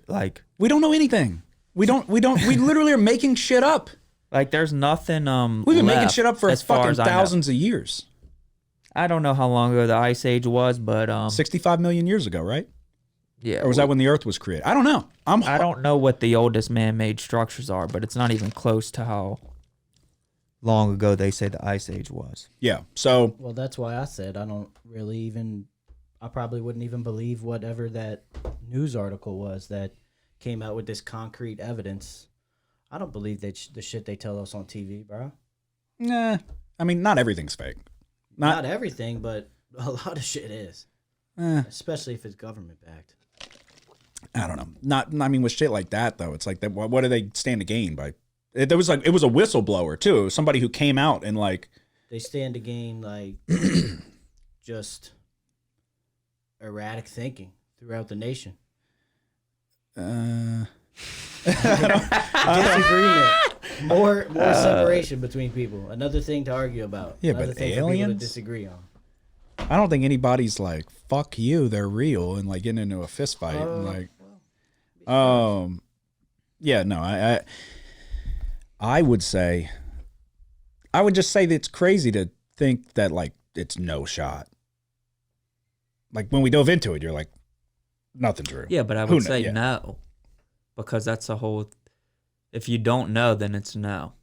[SPEAKER 3] We don't know anything. We don't. We literally are making shit up.
[SPEAKER 4] Like there's nothing.
[SPEAKER 3] We've been making
[SPEAKER 4] left
[SPEAKER 3] shit up for
[SPEAKER 4] as far
[SPEAKER 3] fucking
[SPEAKER 4] as I know.
[SPEAKER 3] thousands of years.
[SPEAKER 4] I don't know how long ago the Ice Age was, but
[SPEAKER 3] 65 million years ago, right?
[SPEAKER 4] yeah.
[SPEAKER 3] Or was that when the Earth was created? I don't know.
[SPEAKER 4] I don't know what the oldest man-made structures are, but it's not even close to how long ago they say the Ice Age was.
[SPEAKER 3] Yeah. So
[SPEAKER 5] Well, that's why I said I don't really even. I probably wouldn't even believe whatever that news article was that came out with this concrete evidence. I don't believe that the shit they tell us on TV, bro.
[SPEAKER 3] nah. I mean, not everything's fake.
[SPEAKER 5] Not everything, but a lot of shit is. Especially if it's government backed.
[SPEAKER 3] I don't know. I mean, with shit like that though, it's like that. What do they stand to gain by? It was a whistleblower too. It was somebody who came out and like
[SPEAKER 5] They stand to gain like just erratic thinking throughout the nation. Disagreement. More separation between people. Another thing to argue about.
[SPEAKER 3] Yeah,
[SPEAKER 5] Another
[SPEAKER 3] but
[SPEAKER 5] thing for people to
[SPEAKER 3] aliens?
[SPEAKER 5] disagree on.
[SPEAKER 3] I don't think anybody's like fuck you, they're real, and like getting into a fist fight and like, yeah, no, I would say, I would just say that it's crazy to think that like it's no shot. Like when we dove into it, you're like, nothing true.
[SPEAKER 4] Yeah, but I would say no, because that's a whole. If you don't know, then it's no.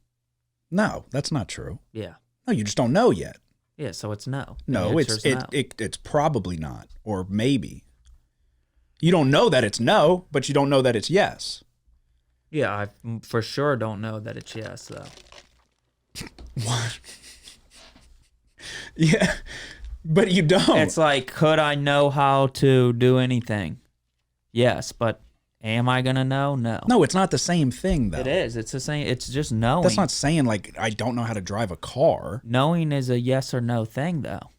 [SPEAKER 3] No, that's not true.
[SPEAKER 4] Yeah.
[SPEAKER 3] No, you just don't know yet.
[SPEAKER 4] Yeah, so it's no. The
[SPEAKER 3] No,
[SPEAKER 4] answer's no.
[SPEAKER 3] it's probably not, or maybe. You don't know that it's no, but you don't know that it's yes.
[SPEAKER 4] Yeah, I for sure don't know that it's yes, though.
[SPEAKER 3] What? Yeah, but you don't.
[SPEAKER 4] It's like, could I know how to do anything? Yes, but am I gonna know? No.
[SPEAKER 3] No, it's not the same thing though.
[SPEAKER 4] It is. It's the same. It's just knowing.
[SPEAKER 3] That's not saying like I don't know how to drive a car.
[SPEAKER 4] Knowing is a yes or no thing, though.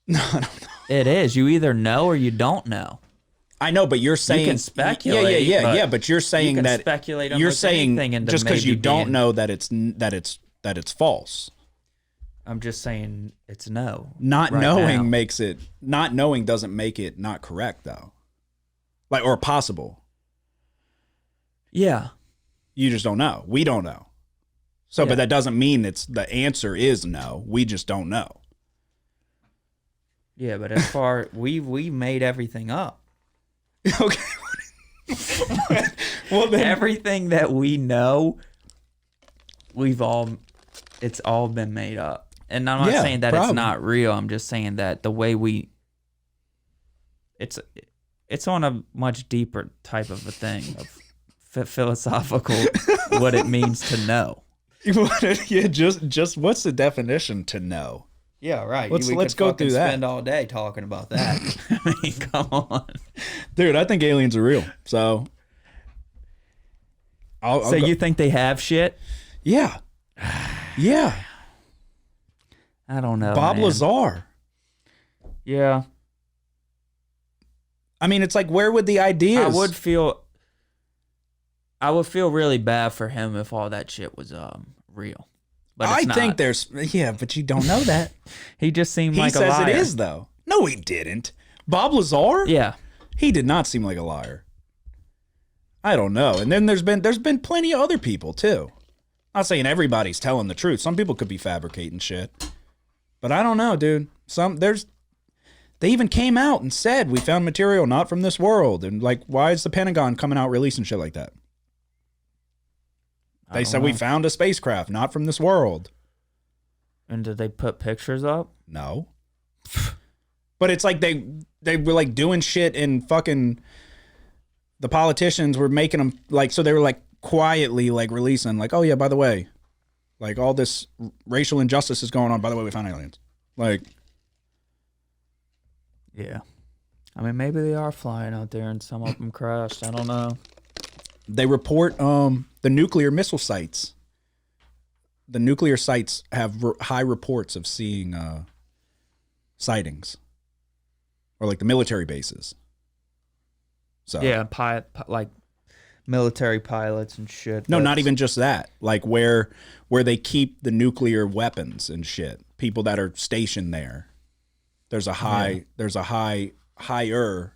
[SPEAKER 3] No, I don't know.
[SPEAKER 4] It is. You either know or you don't know.
[SPEAKER 3] I know, but you're saying
[SPEAKER 4] can speculate,
[SPEAKER 3] Yeah. But you're saying
[SPEAKER 4] you can
[SPEAKER 3] that
[SPEAKER 4] speculate on
[SPEAKER 3] you're
[SPEAKER 4] almost
[SPEAKER 3] saying
[SPEAKER 4] anything into
[SPEAKER 3] just because you
[SPEAKER 4] maybe
[SPEAKER 3] don't
[SPEAKER 4] being-
[SPEAKER 3] know that it's false.
[SPEAKER 4] I'm just saying it's no.
[SPEAKER 3] Not
[SPEAKER 4] right
[SPEAKER 3] knowing
[SPEAKER 4] now.
[SPEAKER 3] makes it. Not knowing doesn't make it not correct though. Like or possible.
[SPEAKER 4] Yeah.
[SPEAKER 3] You just don't know. We don't know. So,
[SPEAKER 4] Yeah.
[SPEAKER 3] but that doesn't mean it's the answer is no. We just don't know.
[SPEAKER 4] Yeah, but as far we made everything up.
[SPEAKER 3] Okay. Well, then
[SPEAKER 4] Everything that we know, it's all been made up. And I'm not
[SPEAKER 3] Yeah,
[SPEAKER 4] saying that
[SPEAKER 3] probably.
[SPEAKER 4] it's not real. I'm just saying that the way it's on a much deeper type of a thing of philosophical what it means to know.
[SPEAKER 3] yeah, just what's the definition to know?
[SPEAKER 4] Yeah, right.
[SPEAKER 3] Let's go through that.
[SPEAKER 4] Spend all day talking about that. I mean, come on,
[SPEAKER 3] Dude, I think aliens are real. So, I'll
[SPEAKER 4] so
[SPEAKER 3] go-
[SPEAKER 4] you think they have shit?
[SPEAKER 3] yeah, yeah.
[SPEAKER 4] I don't know.
[SPEAKER 3] Bob
[SPEAKER 4] man.
[SPEAKER 3] Lazar.
[SPEAKER 4] Yeah,
[SPEAKER 3] I mean, it's like where would the ideas?
[SPEAKER 4] I would feel really bad for him if all that shit was real. But it's
[SPEAKER 3] I think
[SPEAKER 4] not.
[SPEAKER 3] there's but you don't know that.
[SPEAKER 4] He just seemed
[SPEAKER 3] He
[SPEAKER 4] like a
[SPEAKER 3] says
[SPEAKER 4] liar.
[SPEAKER 3] it is though. No, he didn't. Bob Lazar?
[SPEAKER 4] Yeah.
[SPEAKER 3] He did not seem like a liar. I don't know. And then there's been plenty of other people too. I'm not saying everybody's telling the truth. Some people could be fabricating shit. But I don't know, dude. They even came out and said we found material not from this world. And like, why is the Pentagon coming out releasing shit like that? They said we found a spacecraft not from this world.
[SPEAKER 4] And did they put pictures up?
[SPEAKER 3] No. But it's like they were like doing shit and fucking the politicians were making them like, so they were like quietly like releasing like, oh yeah, by the way, like all this racial injustice is going on. By the way, we found aliens. Like,
[SPEAKER 4] Yeah. I mean, maybe they are flying out there and some of them crashed. I don't know.
[SPEAKER 3] they report the nuclear missile sites. The nuclear sites have high reports of seeing sightings, or like the military bases. So
[SPEAKER 4] Yeah, like military pilots and shit.
[SPEAKER 3] no, not
[SPEAKER 4] That's-
[SPEAKER 3] even just that. Like where they keep the nuclear weapons and shit. People that are stationed there. There's a higher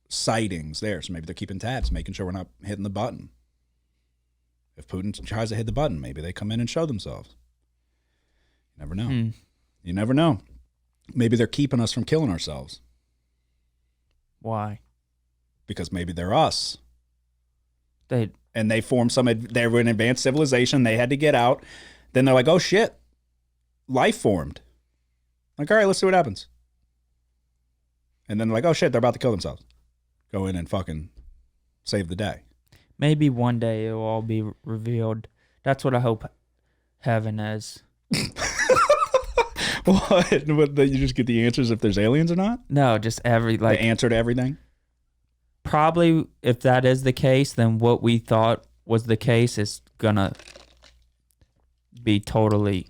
[SPEAKER 3] sightings there. So maybe they're keeping tabs, making sure we're not hitting the button. If Putin tries to hit the button, maybe they come in and show themselves. You never know. You never know. Maybe they're keeping us from killing ourselves.
[SPEAKER 4] Why?
[SPEAKER 3] Because maybe they're us.
[SPEAKER 4] They
[SPEAKER 3] formed they were an advanced civilization. They had to get out. Then they're like, oh shit, life formed. Like, all right, let's see what happens. And then they're like, oh shit, they're about to kill themselves. Go in and fucking save the day.
[SPEAKER 4] Maybe one day it'll all be revealed. That's what I hope heaven is.
[SPEAKER 3] What? That you just get the answers if there's aliens or not?
[SPEAKER 4] No, just
[SPEAKER 3] The answer to everything?
[SPEAKER 4] Probably if that is the case, then what we thought was the case is gonna be totally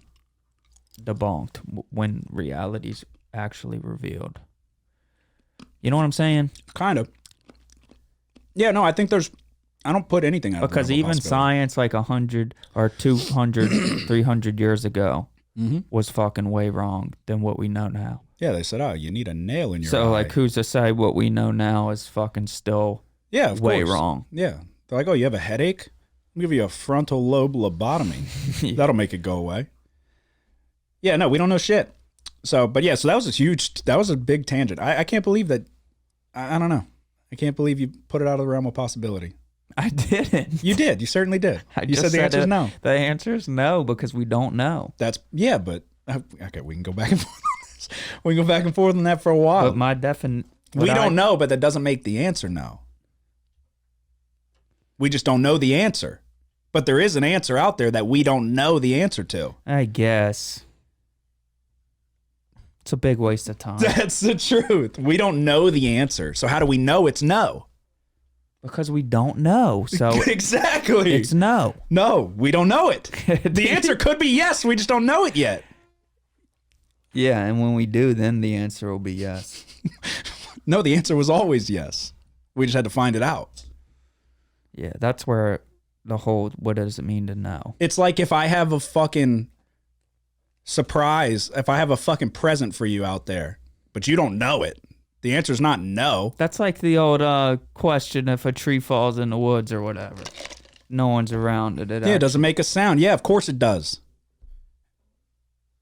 [SPEAKER 4] debunked when reality's actually revealed. You know what I'm saying?
[SPEAKER 3] Kind of. Yeah, no, I think I don't put anything out of the
[SPEAKER 4] Because
[SPEAKER 3] realm of
[SPEAKER 4] even
[SPEAKER 3] possibility.
[SPEAKER 4] science like 100 or 200, 300 years ago was fucking way wrong than what we know now.
[SPEAKER 3] Yeah, they said, oh, you need a nail in your eye.
[SPEAKER 4] So, like, who's to say what we know now is fucking still
[SPEAKER 3] of
[SPEAKER 4] way
[SPEAKER 3] course.
[SPEAKER 4] wrong?
[SPEAKER 3] Yeah. They're like, oh, you have a headache? I'll give you a frontal lobe lobotomy. That'll make it go away. Yeah, no, we don't know shit. So, but yeah, so that was a big tangent. I can't believe that, I don't know. I can't believe you put it out of the realm of possibility.
[SPEAKER 4] I didn't.
[SPEAKER 3] You did. You certainly did. You said the answer is no.
[SPEAKER 4] The answer is no because we don't know.
[SPEAKER 3] Yeah, but, okay, we can go back and forth on this. We can go back and forth on that for a while.
[SPEAKER 4] But my definition...
[SPEAKER 3] We don't know, but that doesn't make the answer no. We just don't know the answer. But there is an answer out there that we don't know the answer to.
[SPEAKER 4] I guess. It's a big waste of time.
[SPEAKER 3] That's the truth. We don't know the answer. So how do we know it's no?
[SPEAKER 4] Because we don't know. So
[SPEAKER 3] exactly.
[SPEAKER 4] It's no.
[SPEAKER 3] No, we don't know it. The answer could be yes. We just don't know it yet.
[SPEAKER 4] Yeah, and when we do, then the answer will be yes.
[SPEAKER 3] No, the answer was always yes. We just had to find it out.
[SPEAKER 4] Yeah, that's where the whole what does it mean to know?
[SPEAKER 3] It's like if I have a fucking surprise, if I have a fucking present for you out there, but you don't know it. The answer's not no.
[SPEAKER 4] That's like the old question if a tree falls in the woods or whatever. No one's around it.
[SPEAKER 3] It doesn't make a sound. Yeah, of course it does.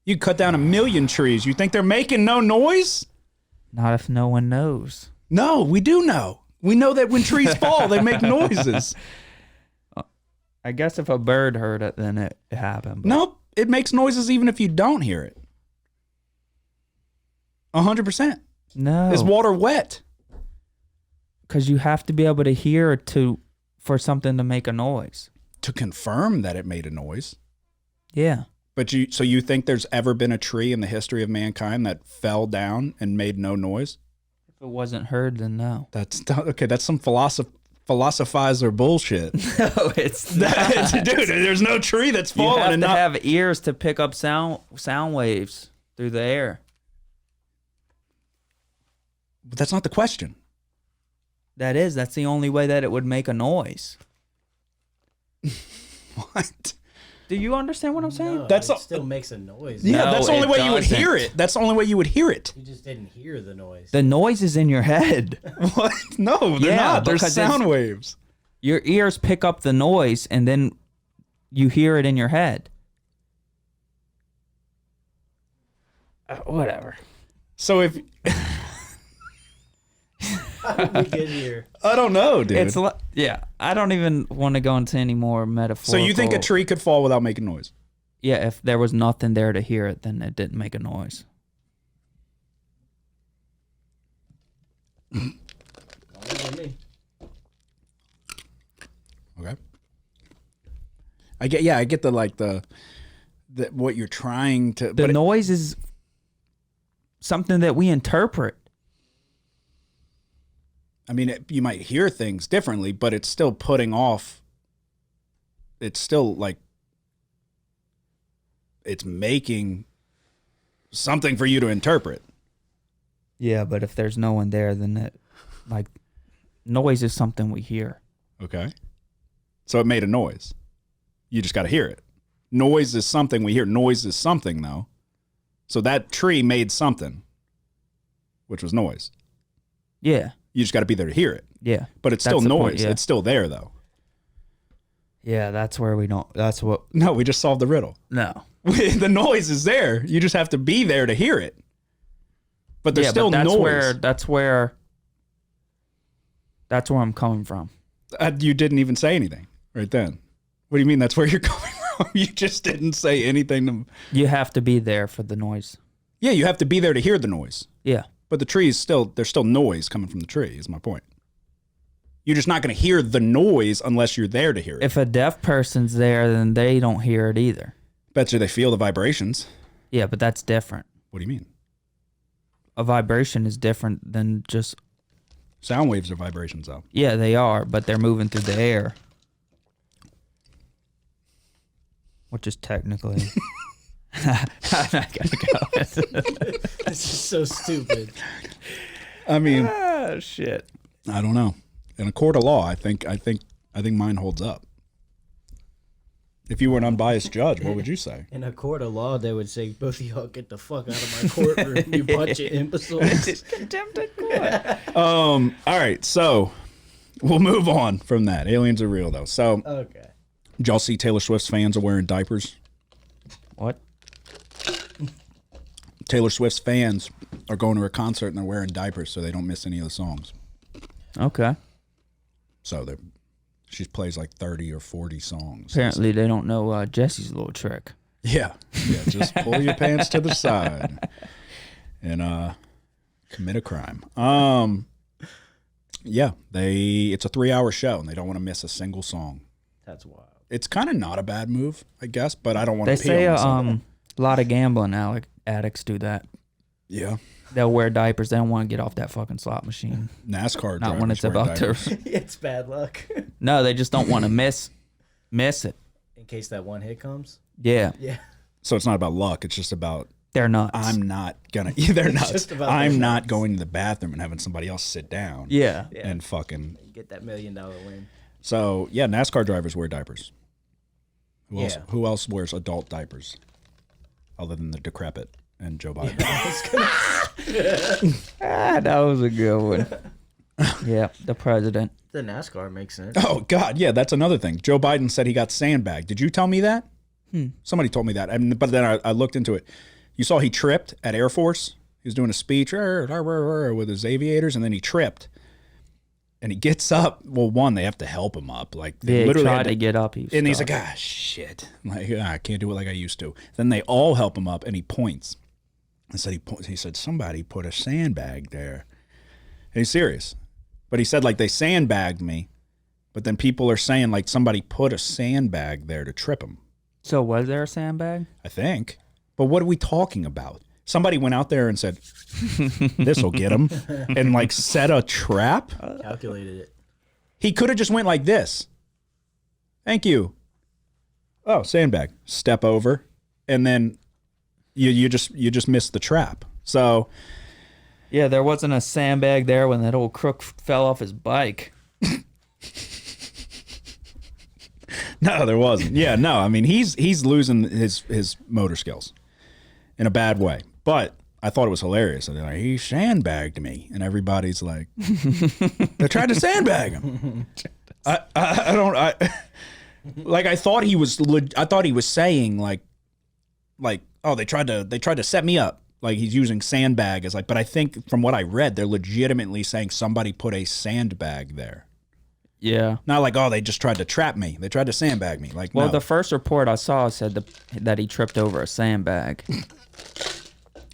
[SPEAKER 3] You cut down 1,000,000 trees. You think they're making no noise?
[SPEAKER 4] Not if no one knows.
[SPEAKER 3] No, we do know. We know that when trees fall, they make noises.
[SPEAKER 4] I guess if a bird heard it, then it happened. But
[SPEAKER 3] Nope. It makes noises even if you don't hear it. 100%.
[SPEAKER 4] no.
[SPEAKER 3] Is water wet?
[SPEAKER 4] Because you have to be able to hear for something to make a noise.
[SPEAKER 3] To confirm that it made a noise.
[SPEAKER 4] Yeah.
[SPEAKER 3] But you think there's ever been a tree in the history of mankind that fell down and made no noise?
[SPEAKER 4] If it wasn't heard, then no.
[SPEAKER 3] That's okay. That's some philosophizer bullshit.
[SPEAKER 4] No, it's not.
[SPEAKER 3] Dude, there's no tree that's
[SPEAKER 4] You
[SPEAKER 3] fallen
[SPEAKER 4] have
[SPEAKER 3] and
[SPEAKER 4] to
[SPEAKER 3] not.
[SPEAKER 4] have ears to pick up sound waves through the air.
[SPEAKER 3] But that's not the question.
[SPEAKER 4] That's the only way that it would make a noise.
[SPEAKER 3] What?
[SPEAKER 4] Do you understand what I'm saying?
[SPEAKER 5] No,
[SPEAKER 3] That's
[SPEAKER 5] it
[SPEAKER 3] a-
[SPEAKER 5] still makes a noise.
[SPEAKER 3] Yeah,
[SPEAKER 4] No,
[SPEAKER 3] that's the only
[SPEAKER 4] it
[SPEAKER 3] way you would hear
[SPEAKER 4] doesn't.
[SPEAKER 3] it. That's the only way you would hear it.
[SPEAKER 5] You just didn't hear the noise.
[SPEAKER 4] The noise is in your head.
[SPEAKER 3] What? No, they're
[SPEAKER 4] Yeah,
[SPEAKER 3] not. They're
[SPEAKER 4] because
[SPEAKER 3] sound waves.
[SPEAKER 4] Your ears pick up the noise and then you hear it in your head. Whatever.
[SPEAKER 3] So if
[SPEAKER 5] How did we get here?
[SPEAKER 3] I don't know, dude.
[SPEAKER 4] It's I don't even want to go into any more metaphorical.
[SPEAKER 3] So you think a tree could fall without making noise?
[SPEAKER 4] Yeah, if there was nothing there to hear it, then it didn't make a noise.
[SPEAKER 5] Only for me.
[SPEAKER 3] Okay. I get the what you're trying to.
[SPEAKER 4] The noise is something that we interpret.
[SPEAKER 3] I mean, you might hear things differently, but it's still putting off. It's still like it's making something for you to interpret.
[SPEAKER 4] Yeah, but if there's no one there, then noise is something we hear.
[SPEAKER 3] Okay. So it made a noise. You just got to hear it. Noise is something we hear. Noise is something, though. So that tree made something, which was noise.
[SPEAKER 4] Yeah.
[SPEAKER 3] You just got to be there to hear it.
[SPEAKER 4] Yeah.
[SPEAKER 3] But it's
[SPEAKER 4] That's
[SPEAKER 3] still
[SPEAKER 4] the
[SPEAKER 3] noise.
[SPEAKER 4] point, yeah.
[SPEAKER 3] It's still there, though.
[SPEAKER 4] Yeah, that's where we don't. That's what.
[SPEAKER 3] No, we just solved the riddle.
[SPEAKER 4] No.
[SPEAKER 3] The noise is there. You just have to be there to hear it. But there's still noise.
[SPEAKER 4] That's where I'm coming from.
[SPEAKER 3] You didn't even say anything right then. What do you mean that's where you're coming from? You just didn't say anything.
[SPEAKER 4] You have to be there for the noise.
[SPEAKER 3] Yeah, you have to be there to hear the noise.
[SPEAKER 4] Yeah.
[SPEAKER 3] But the tree is there's still noise coming from the tree, is my point. You're just not going to hear the noise unless you're there to hear it.
[SPEAKER 4] If a deaf person's there, then they don't hear it either.
[SPEAKER 3] Bet you they feel the vibrations.
[SPEAKER 4] Yeah, but that's different.
[SPEAKER 3] What do you mean?
[SPEAKER 4] A vibration is different than just...
[SPEAKER 3] Sound waves are vibrations, though.
[SPEAKER 4] Yeah, they are, but they're moving through the air. Which is technically... I'm not going to go.
[SPEAKER 5] This is so stupid.
[SPEAKER 3] I mean...
[SPEAKER 4] Shit.
[SPEAKER 3] I don't know. In a court of law, I think mine holds up. If you were an unbiased judge, what would you say?
[SPEAKER 5] In a court of law, they would say, both of y'all get the fuck out of my courtroom, you bunch of imbeciles.
[SPEAKER 4] Contempt of court.
[SPEAKER 3] All right, so we'll move on from that. Aliens are real, though. So,
[SPEAKER 5] Okay.
[SPEAKER 3] did y'all see Taylor Swift's fans are wearing diapers?
[SPEAKER 4] What?
[SPEAKER 3] Taylor Swift's fans are going to her concert and they're wearing diapers so they don't miss any of the songs.
[SPEAKER 4] Okay.
[SPEAKER 3] So she plays like 30 or 40 songs.
[SPEAKER 4] Apparently they don't know Jesse's little trick.
[SPEAKER 3] Yeah, just pull your pants to the side and commit a crime. Yeah, it's a 3-hour show and they don't want to miss a single song.
[SPEAKER 5] That's wild.
[SPEAKER 3] It's kind of not a bad move, I guess, but I don't want
[SPEAKER 4] They
[SPEAKER 3] to pee
[SPEAKER 4] say
[SPEAKER 3] on myself.
[SPEAKER 4] a lot of gambling addicts do that.
[SPEAKER 3] Yeah.
[SPEAKER 4] They'll wear diapers. They don't want to get off that fucking slot machine.
[SPEAKER 3] NASCAR
[SPEAKER 4] Not when
[SPEAKER 3] drivers
[SPEAKER 4] it's
[SPEAKER 3] wear
[SPEAKER 4] about
[SPEAKER 3] diapers.
[SPEAKER 4] to.
[SPEAKER 5] It's bad luck.
[SPEAKER 4] No, they just don't want to miss it.
[SPEAKER 5] In case that one hit comes.
[SPEAKER 4] Yeah,
[SPEAKER 5] Yeah.
[SPEAKER 3] So it's not about luck. It's just about
[SPEAKER 4] they're nuts.
[SPEAKER 3] I'm not gonna. They're nuts.
[SPEAKER 5] just about
[SPEAKER 3] I'm
[SPEAKER 5] they're
[SPEAKER 3] not
[SPEAKER 5] nuts.
[SPEAKER 3] going to the bathroom and having somebody else sit down.
[SPEAKER 4] Yeah.
[SPEAKER 3] And fucking.
[SPEAKER 5] You get that $1 million win.
[SPEAKER 3] So yeah, NASCAR drivers wear diapers.
[SPEAKER 5] Yeah.
[SPEAKER 3] Who else wears adult diapers, other than the decrepit and Joe Biden?
[SPEAKER 4] That was a good one. Yeah, the president.
[SPEAKER 5] The NASCAR makes sense.
[SPEAKER 3] Oh God, yeah, that's another thing. Joe Biden said he got sandbagged. Did you tell me that? Somebody told me that. But then I looked into it. You saw he tripped at Air Force. He was doing a speech with his aviators, and then he tripped. And he gets up. Well, one, they have to help him up. Like they
[SPEAKER 4] He
[SPEAKER 3] literally
[SPEAKER 4] tried
[SPEAKER 3] had
[SPEAKER 4] to get up. He was
[SPEAKER 3] and he's
[SPEAKER 4] stuck.
[SPEAKER 3] like, shit. Like, I can't do it like I used to. Then they all help him up, and he points. I said, he said, somebody put a sandbag there. And he's serious. But he said, like, they sandbagged me. But then people are saying, like, somebody put a sandbag there to trip him.
[SPEAKER 4] So was there a sandbag?
[SPEAKER 3] I think. But what are we talking about? Somebody went out there and said, this will get him. And, like, set a trap.
[SPEAKER 5] Calculated it.
[SPEAKER 3] He could have just went like this. Thank you. Oh, sandbag. Step over. And then you just missed the trap. So
[SPEAKER 4] Yeah, there wasn't a sandbag there when that old crook fell off his bike.
[SPEAKER 3] no, there wasn't. Yeah, no. I mean, he's losing his motor skills in a bad way. But I thought it was hilarious. And they're like, he sandbagged me, and everybody's like, they're trying to sandbag him. I thought he was saying like, oh, they tried to set me up. Like he's using sandbag as like, but I think from what I read, they're legitimately saying somebody put a sandbag there.
[SPEAKER 4] Yeah.
[SPEAKER 3] Not like, oh, they just tried to trap me. They tried to sandbag me. Like,
[SPEAKER 4] Well,
[SPEAKER 3] no.
[SPEAKER 4] the first report I saw said that he tripped over a sandbag.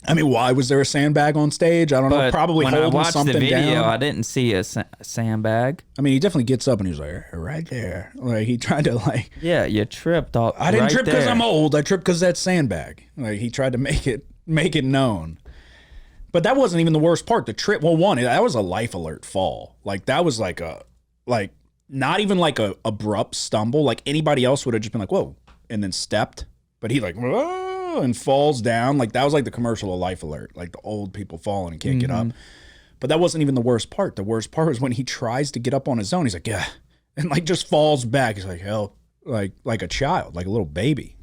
[SPEAKER 3] I mean, why was there a sandbag on stage? I don't know.
[SPEAKER 4] But
[SPEAKER 3] Probably
[SPEAKER 4] when I
[SPEAKER 3] holding
[SPEAKER 4] watched
[SPEAKER 3] something
[SPEAKER 4] the video,
[SPEAKER 3] down.
[SPEAKER 4] I didn't see a sandbag.
[SPEAKER 3] I mean, he definitely gets up and he's like, right there. Like he tried to like.
[SPEAKER 4] Yeah, you tripped.
[SPEAKER 3] I didn't
[SPEAKER 4] right
[SPEAKER 3] trip because
[SPEAKER 4] there.
[SPEAKER 3] I'm old. I tripped because that's sandbag. Like he tried to make it known. But that wasn't even the worst part. The trip. Well, one, that was a life alert fall. Like that was like not even like a abrupt stumble. Like anybody else would have just been like, whoa, and then stepped. But he like, whoa, and falls down. Like that was like the commercial of Life Alert. Like the old people falling and can't get up. But that wasn't even the worst part. The worst part was when he tries to get up on his own. He's like, yeah. And like just falls back. He's like, help. Like a child, like a little baby.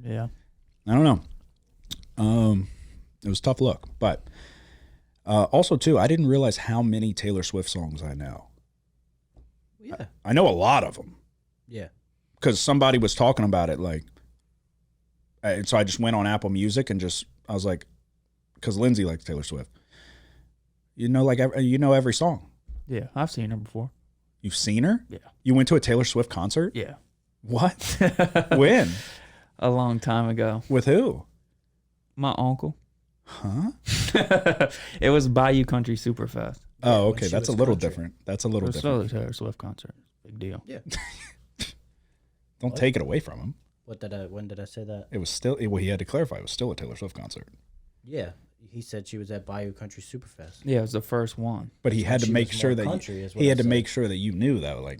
[SPEAKER 4] Yeah.
[SPEAKER 3] I don't know. It was a tough look. But also, too, I didn't realize how many Taylor Swift songs I know.
[SPEAKER 5] Yeah.
[SPEAKER 3] I know a lot of them
[SPEAKER 5] Yeah.
[SPEAKER 3] because somebody was talking about it. Like, So I just went on Apple Music and I was like, because Lindsay likes Taylor Swift. Every song.
[SPEAKER 4] Yeah, I've seen her before.
[SPEAKER 3] You've seen her?
[SPEAKER 4] Yeah.
[SPEAKER 3] You went to a Taylor Swift concert?
[SPEAKER 4] Yeah.
[SPEAKER 3] What? When?
[SPEAKER 4] A long time ago.
[SPEAKER 3] With who?
[SPEAKER 4] My uncle.
[SPEAKER 3] Huh?
[SPEAKER 4] It was Bayou Country Superfest.
[SPEAKER 3] Oh,
[SPEAKER 5] when
[SPEAKER 3] okay.
[SPEAKER 5] she
[SPEAKER 3] That's a
[SPEAKER 5] was
[SPEAKER 3] little
[SPEAKER 5] country.
[SPEAKER 3] different. That's a
[SPEAKER 4] It
[SPEAKER 3] little
[SPEAKER 4] was still
[SPEAKER 3] different.
[SPEAKER 4] a Taylor Swift concert. Big deal.
[SPEAKER 5] Yeah.
[SPEAKER 3] Don't take it away from him.
[SPEAKER 5] When did I say that?
[SPEAKER 3] It was still, he had to clarify, it was still a Taylor Swift concert.
[SPEAKER 5] Yeah. He said she was at Bayou Country Superfest.
[SPEAKER 4] Yeah, it was the first one.
[SPEAKER 3] But he had to
[SPEAKER 5] She
[SPEAKER 3] make
[SPEAKER 5] was
[SPEAKER 3] sure
[SPEAKER 5] more
[SPEAKER 3] that
[SPEAKER 5] country is what
[SPEAKER 3] he
[SPEAKER 5] I
[SPEAKER 3] had to
[SPEAKER 5] said.
[SPEAKER 3] make sure that you knew, though, like,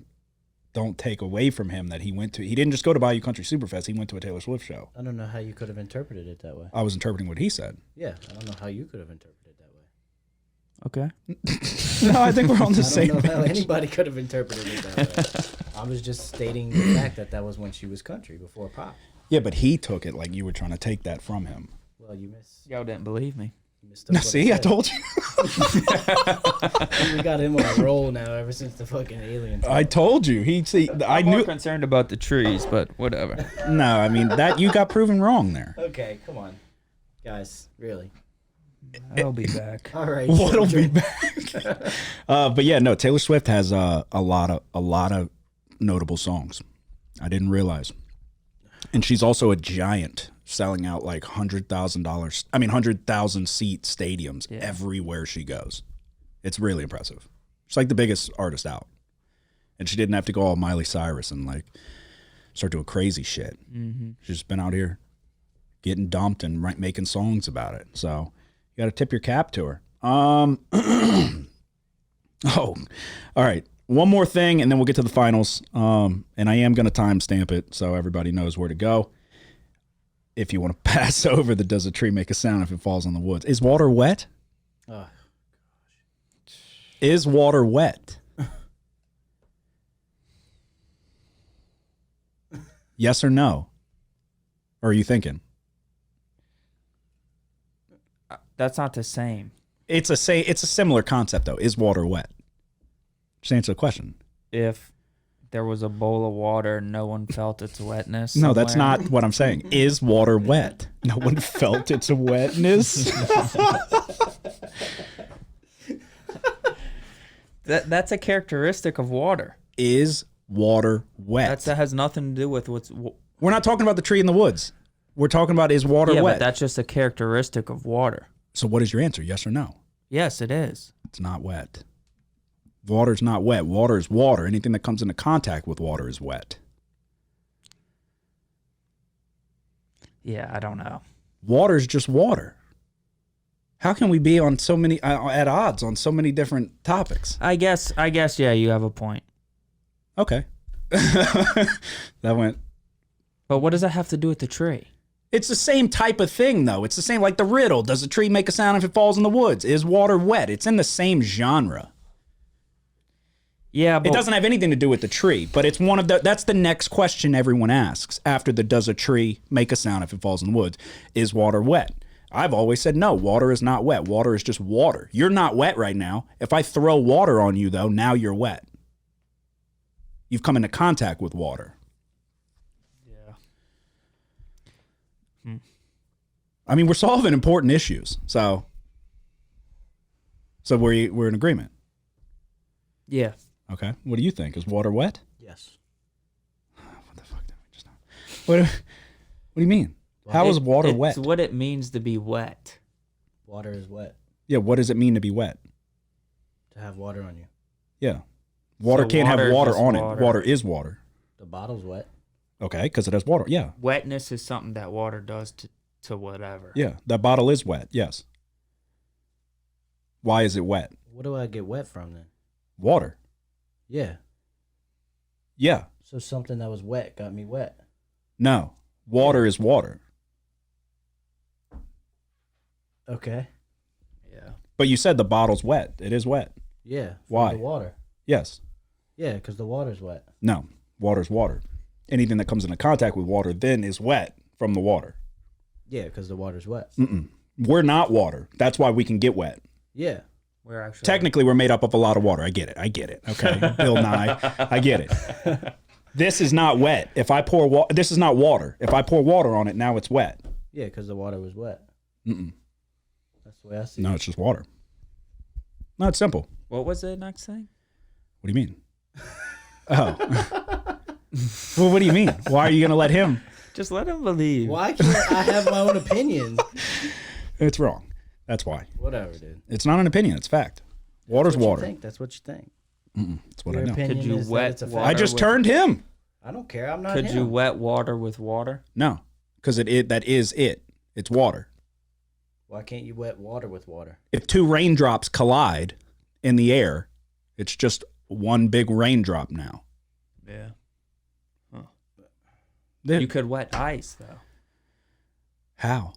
[SPEAKER 3] don't take away from him that he didn't just go to Bayou Country Superfest, he went to a Taylor Swift show.
[SPEAKER 5] I don't know how you could have interpreted it that way.
[SPEAKER 3] I was interpreting what he said.
[SPEAKER 5] Yeah, I don't know how you could have interpreted it that way.
[SPEAKER 4] Okay.
[SPEAKER 3] No, I think we're on the
[SPEAKER 5] I
[SPEAKER 3] same
[SPEAKER 5] don't know how
[SPEAKER 3] page.
[SPEAKER 5] anybody could have interpreted it that way. I was just stating the fact that was when she was country before pop.
[SPEAKER 3] Yeah, but he took it like you were trying to take that from him.
[SPEAKER 5] Well, you
[SPEAKER 4] Y'all didn't believe me.
[SPEAKER 5] mistook what
[SPEAKER 3] See, I
[SPEAKER 5] said.
[SPEAKER 3] told you.
[SPEAKER 5] We got him on a roll now ever since the fucking alien.
[SPEAKER 3] I told you. I
[SPEAKER 4] I'm more
[SPEAKER 3] knew.
[SPEAKER 4] concerned about the trees, but whatever.
[SPEAKER 3] No, I mean, that you got proven wrong there.
[SPEAKER 5] Okay, come on, guys, really.
[SPEAKER 4] I'll be back.
[SPEAKER 5] All right,
[SPEAKER 3] What'll be
[SPEAKER 5] children.
[SPEAKER 3] back? But yeah, no. Taylor Swift has a lot of notable songs. I didn't realize, and she's also a giant, selling out like $100,000 seat stadiums everywhere she goes. It's really impressive. She's like the biggest artist out, and she didn't have to go all Miley Cyrus and like start doing crazy shit.
[SPEAKER 4] Mm-hmm.
[SPEAKER 3] She's just been out here getting dumped and making songs about it. So you got to tip your cap to her. Oh, all right. One more thing, and then we'll get to the finals. And I am going to timestamp it so everybody knows where to go. If you want to pass over the does a tree make a sound if it falls on the woods. Is water wet?
[SPEAKER 5] Oh,
[SPEAKER 3] Is water wet? Yes or no? Or are you thinking?
[SPEAKER 4] That's not the same.
[SPEAKER 3] It's a similar concept though. Is water wet? Just answer the question.
[SPEAKER 4] If there was a bowl of water and no one felt its wetness.
[SPEAKER 3] No, that's
[SPEAKER 4] somewhere.
[SPEAKER 3] not what I'm saying. Is water wet? No one felt its wetness.
[SPEAKER 4] That's a characteristic of water.
[SPEAKER 3] Is water wet?
[SPEAKER 4] That has nothing to do with what's.
[SPEAKER 3] We're not talking about the tree in the woods. We're talking about is water
[SPEAKER 4] Yeah,
[SPEAKER 3] wet?
[SPEAKER 4] but that's just a characteristic of water.
[SPEAKER 3] So what is your answer? Yes or no?
[SPEAKER 4] Yes, it is.
[SPEAKER 3] It's not wet. Water's not wet. Water is water. Anything that comes into contact with water is wet.
[SPEAKER 4] Yeah, I don't know.
[SPEAKER 3] Water's just water. How can we be on so many at odds on so many different topics?
[SPEAKER 4] I guess. Yeah, you have a point.
[SPEAKER 3] Okay. That went.
[SPEAKER 4] But what does that have to do with the tree?
[SPEAKER 3] It's the same type of thing, though. It's the same, like the riddle. Does a tree make a sound if it falls in the woods? Is water wet? It's in the same genre.
[SPEAKER 4] Yeah, but
[SPEAKER 3] It doesn't have anything to do with the tree, but it's one of that's the next question everyone asks after the does a tree make a sound if it falls in the woods? Is water wet? I've always said no, water is not wet. Water is just water. You're not wet right now. If I throw water on you, though, now you're wet. You've come into contact with water.
[SPEAKER 4] Yeah.
[SPEAKER 3] I mean, we're solving important issues, so we're in agreement.
[SPEAKER 4] Yeah.
[SPEAKER 3] Okay. What do you think? Is water wet?
[SPEAKER 5] yes.
[SPEAKER 3] What the fuck did we just? What do you mean? How is water wet?
[SPEAKER 4] It's what it means to be wet.
[SPEAKER 5] Water is wet.
[SPEAKER 3] Yeah. What does it mean to be wet?
[SPEAKER 5] To have water on you.
[SPEAKER 3] Yeah. Water
[SPEAKER 4] So
[SPEAKER 3] can't
[SPEAKER 4] water
[SPEAKER 3] have
[SPEAKER 4] is
[SPEAKER 3] water
[SPEAKER 4] just
[SPEAKER 3] on
[SPEAKER 4] water.
[SPEAKER 3] it. Water is water.
[SPEAKER 5] The bottle's wet.
[SPEAKER 3] Okay, because it has water. Yeah.
[SPEAKER 4] Wetness is something that water does to whatever.
[SPEAKER 3] Yeah. That bottle is wet. Yes. Why is it wet?
[SPEAKER 5] What do I get wet from then?
[SPEAKER 3] Water.
[SPEAKER 5] Yeah.
[SPEAKER 3] Yeah.
[SPEAKER 5] So something that was wet got me wet.
[SPEAKER 3] No. Water is water.
[SPEAKER 5] Okay.
[SPEAKER 4] Yeah.
[SPEAKER 3] But you said the bottle's wet. It is wet.
[SPEAKER 5] Yeah. from
[SPEAKER 3] Why?
[SPEAKER 5] The water.
[SPEAKER 3] Yes.
[SPEAKER 5] Yeah, because the water's wet.
[SPEAKER 3] No. Water's water. Anything that comes into contact with water then is wet from the water.
[SPEAKER 5] Yeah, because the water's wet.
[SPEAKER 3] We're not water. That's why we can get wet.
[SPEAKER 5] Yeah.
[SPEAKER 4] We're actually
[SPEAKER 3] Technically, we're made up of a lot of water. I get it. Okay. Bill Nye. I get it. This is not wet. If I pour water, this is not water. If I pour water on it, now it's wet.
[SPEAKER 5] Yeah, because the water was wet.
[SPEAKER 3] Mm-mm.
[SPEAKER 5] That's the way I see
[SPEAKER 3] No,
[SPEAKER 5] it.
[SPEAKER 3] it's just water. No, it's simple.
[SPEAKER 4] What was the next thing?
[SPEAKER 3] What do you mean? Oh. Well, what do you mean? Why are you going to let him?
[SPEAKER 4] Just let him believe.
[SPEAKER 5] Why can't I have my own opinion?
[SPEAKER 3] It's wrong. That's why.
[SPEAKER 5] Whatever, dude.
[SPEAKER 3] It's not an opinion. It's fact. Water's
[SPEAKER 5] That's what
[SPEAKER 3] water.
[SPEAKER 5] You think. That's what you think.
[SPEAKER 3] That's what
[SPEAKER 5] Your
[SPEAKER 3] I know.
[SPEAKER 5] opinion
[SPEAKER 4] Could you
[SPEAKER 5] is that
[SPEAKER 4] wet
[SPEAKER 5] it's a
[SPEAKER 4] water?
[SPEAKER 3] I
[SPEAKER 5] fact.
[SPEAKER 3] just turned him.
[SPEAKER 5] I don't care. I'm not
[SPEAKER 4] Could
[SPEAKER 5] him.
[SPEAKER 4] you wet water with water?
[SPEAKER 3] No, because that is it. It's water.
[SPEAKER 5] Why can't you wet water with water?
[SPEAKER 3] If two raindrops collide in the air, it's just one big raindrop now.
[SPEAKER 4] Yeah.
[SPEAKER 3] There-
[SPEAKER 4] You could wet ice though,
[SPEAKER 3] How?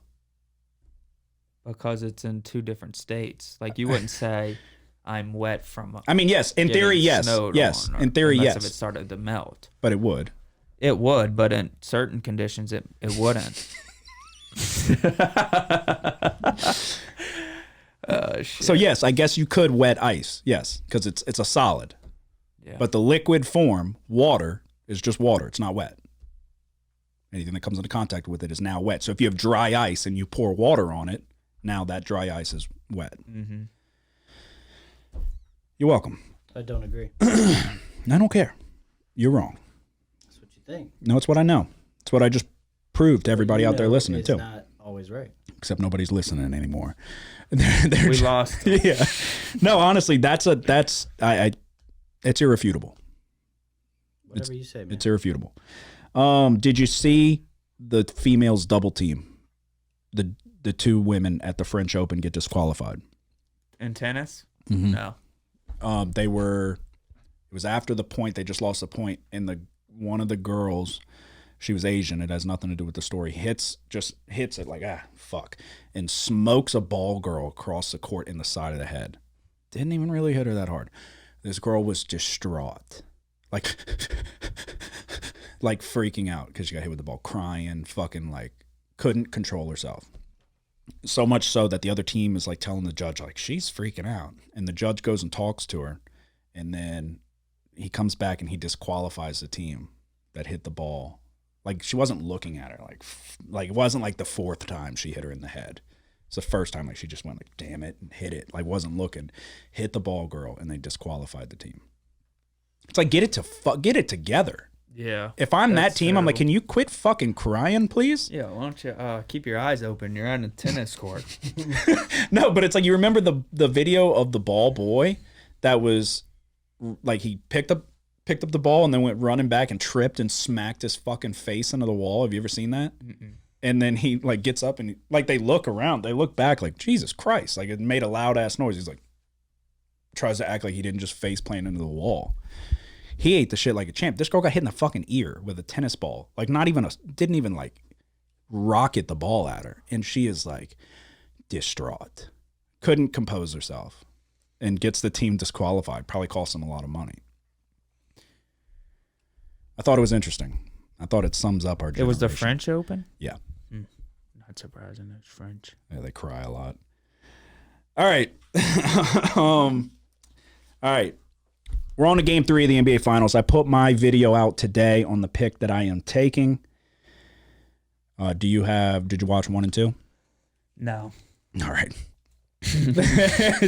[SPEAKER 4] because it's in two different states. Like you wouldn't say, "I'm wet from."
[SPEAKER 3] I mean, yes. In
[SPEAKER 4] getting
[SPEAKER 3] theory, yes.
[SPEAKER 4] snowed
[SPEAKER 3] Yes.
[SPEAKER 4] on," or
[SPEAKER 3] In theory,
[SPEAKER 4] unless
[SPEAKER 3] yes.
[SPEAKER 4] If it started to melt,
[SPEAKER 3] But it would.
[SPEAKER 4] it would. But in certain conditions, it wouldn't. Shit.
[SPEAKER 3] So yes, I guess you could wet ice. Yes, because it's a solid.
[SPEAKER 4] Yeah.
[SPEAKER 3] But the liquid form, water, is just water. It's not wet. Anything that comes into contact with it is now wet. So if you have dry ice and you pour water on it, now that dry ice is wet.
[SPEAKER 4] Mm-hmm.
[SPEAKER 3] You're welcome.
[SPEAKER 5] I don't agree.
[SPEAKER 3] I don't care. You're wrong.
[SPEAKER 5] That's what you think.
[SPEAKER 3] No, it's what I know. It's what I just proved to everybody
[SPEAKER 5] You
[SPEAKER 3] out there
[SPEAKER 5] know
[SPEAKER 3] listening
[SPEAKER 5] it's
[SPEAKER 3] too.
[SPEAKER 5] not always right.
[SPEAKER 3] Except nobody's listening anymore. They're
[SPEAKER 4] We
[SPEAKER 3] just-
[SPEAKER 4] lost them.
[SPEAKER 3] Yeah. No, honestly, it's irrefutable.
[SPEAKER 5] Whatever you say, man.
[SPEAKER 3] It's irrefutable. Did you see the females double team? The two women at the French Open get disqualified.
[SPEAKER 4] In tennis?
[SPEAKER 3] Mhm.
[SPEAKER 4] No.
[SPEAKER 3] It was after the point, they just lost the point, and one of the girls, she was Asian, it has nothing to do with the story, hits it like, fuck, and smokes a ball girl across the court in the side of the head. Didn't even really hit her that hard. This girl was distraught. Like, like freaking out because she got hit with the ball, crying, fucking like, couldn't control herself. So much so that the other team is like telling the judge, like, she's freaking out. And the judge goes and talks to her. And then he comes back and he disqualifies the team that hit the ball. Like, she wasn't looking at her. Like it wasn't like the fourth time she hit her in the head. It's the first time like she just went like, damn it, and hit it. Like, wasn't looking. Hit the ball girl, and they disqualified the team. It's like, get it together.
[SPEAKER 4] Yeah.
[SPEAKER 3] If I'm
[SPEAKER 4] That's
[SPEAKER 3] that team, I'm like,
[SPEAKER 4] terrible.
[SPEAKER 3] can you quit fucking crying, please?
[SPEAKER 4] Yeah, why don't you keep your eyes open? You're on a tennis court.
[SPEAKER 3] No, but it's like, you remember the video of the ball boy that was like, he picked up the ball and then went running back and tripped and smacked his fucking face into the wall. Have you ever seen that?
[SPEAKER 4] Mm-mm.
[SPEAKER 3] And then he like gets up and like, they look around, they look back like, Jesus Christ, like it made a loud ass noise. He's like, tries to act like he didn't just face plant into the wall. He ate the shit like a champ. This girl got hit in the fucking ear with a tennis ball. Like, didn't even like rocket the ball at her. And she is like distraught. Couldn't compose herself. And gets the team disqualified. Probably cost them a lot of money. I thought it was interesting. I thought it sums up our
[SPEAKER 4] It
[SPEAKER 3] generation.
[SPEAKER 4] was the French Open?
[SPEAKER 3] Yeah.
[SPEAKER 4] Not surprising. It's French.
[SPEAKER 3] Yeah, they cry a lot. All right. All right. We're on to game 3 of the NBA Finals. I put my video out today on the pick that I am taking. Did you watch 1 and 2?
[SPEAKER 4] No.
[SPEAKER 3] All right.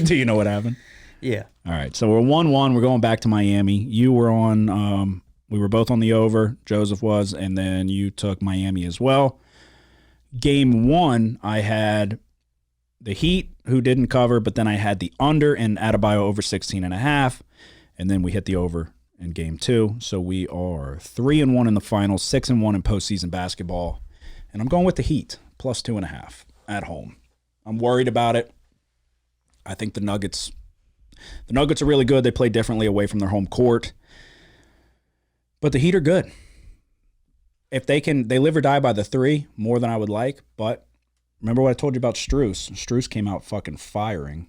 [SPEAKER 3] Do you know what happened?
[SPEAKER 4] Yeah.
[SPEAKER 3] All right. So we're 1-1. We're going back to Miami. You were on, we were both on the over. Joseph was, and then you took Miami as well. Game 1, I had the Heat, who didn't cover, but then I had the under and Adebayo over 16.5. And then we hit the over in game 2. So we are 3-1 in the finals, 6-1 in postseason basketball. And I'm going with the Heat, plus 2.5 at home. I'm worried about it. I think the Nuggets are really good. They play differently away from their home court. But the Heat are good. If they live or die by the 3 more than I would like. But remember what I told you about Strus? Strus came out fucking firing,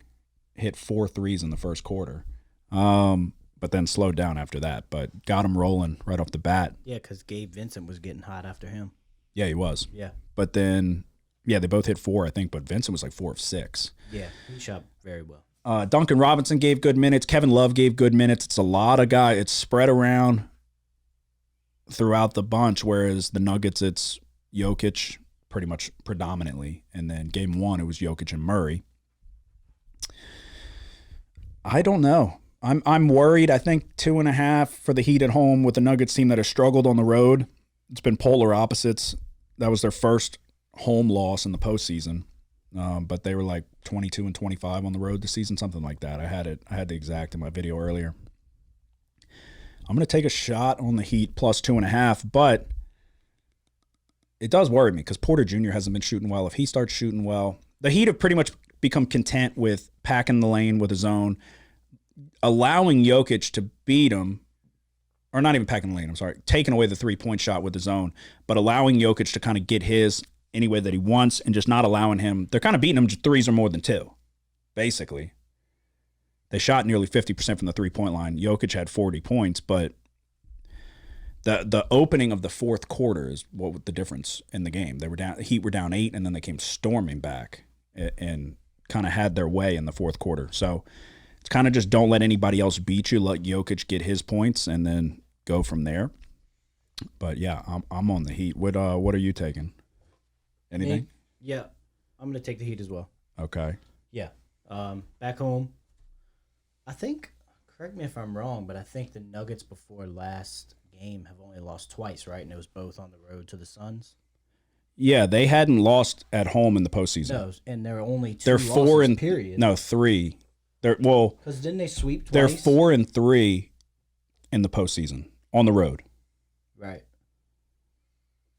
[SPEAKER 3] hit 4 threes in the first quarter. But then slowed down after that, but got him rolling right off the bat.
[SPEAKER 5] Yeah, because Gabe Vincent was getting hot after him.
[SPEAKER 3] Yeah, he was.
[SPEAKER 5] Yeah.
[SPEAKER 3] But then, yeah, they both hit 4, I think, but Vincent was like 4 of 6.
[SPEAKER 5] Yeah, he shot very well.
[SPEAKER 3] Duncan Robinson gave good minutes. Kevin Love gave good minutes. It's a lot of guys. It's spread around. throughout the bunch, whereas the Nuggets, it's Jokic pretty much predominantly. And then game 1, it was Jokic and Murray. I don't know. I'm worried. I think 2.5 for the Heat at home with the Nuggets team that has struggled on the road. It's been polar opposites. That was their first home loss in the postseason. But they were like 22-25 on the road this season, something like that. I had the exact in my video earlier. I'm going to take a shot on the Heat plus 2.5, but it does worry me because Porter Jr. hasn't been shooting well. If he starts shooting well, the Heat have pretty much become content with packing the lane with his own, allowing Jokic to beat him, or not even packing the lane, I'm sorry, taking away the three-point shot with his own, but allowing Jokic to kind of get his any way that he wants and just not allowing him. They're kind of beating him threes or more than 2, basically. They shot nearly 50% from the three-point line. Jokic had 40 points, but the opening of the fourth quarter is what was the difference in the game. They were down, Heat were down 8, and then they came storming back and kind of had their way in the fourth quarter. So it's kind of just don't let anybody else beat you. Let Jokic get his points and then go from there. But yeah, I'm on the Heat. What are you taking? Anything?
[SPEAKER 5] Me? Yeah, I'm gonna take the Heat as well.
[SPEAKER 3] Okay.
[SPEAKER 5] Yeah. Back home, I think. Correct me if I'm wrong, but I think the Nuggets before last game have only lost twice, right? And it was both on the road to the Suns.
[SPEAKER 3] Yeah, they hadn't lost at home in the postseason.
[SPEAKER 5] No, and there are only 2
[SPEAKER 3] They're
[SPEAKER 5] losses,
[SPEAKER 3] 4 and
[SPEAKER 5] period.
[SPEAKER 3] No, 3. Because
[SPEAKER 5] didn't they sweep twice?
[SPEAKER 3] they're 4-3 in the postseason on the road.
[SPEAKER 5] Right.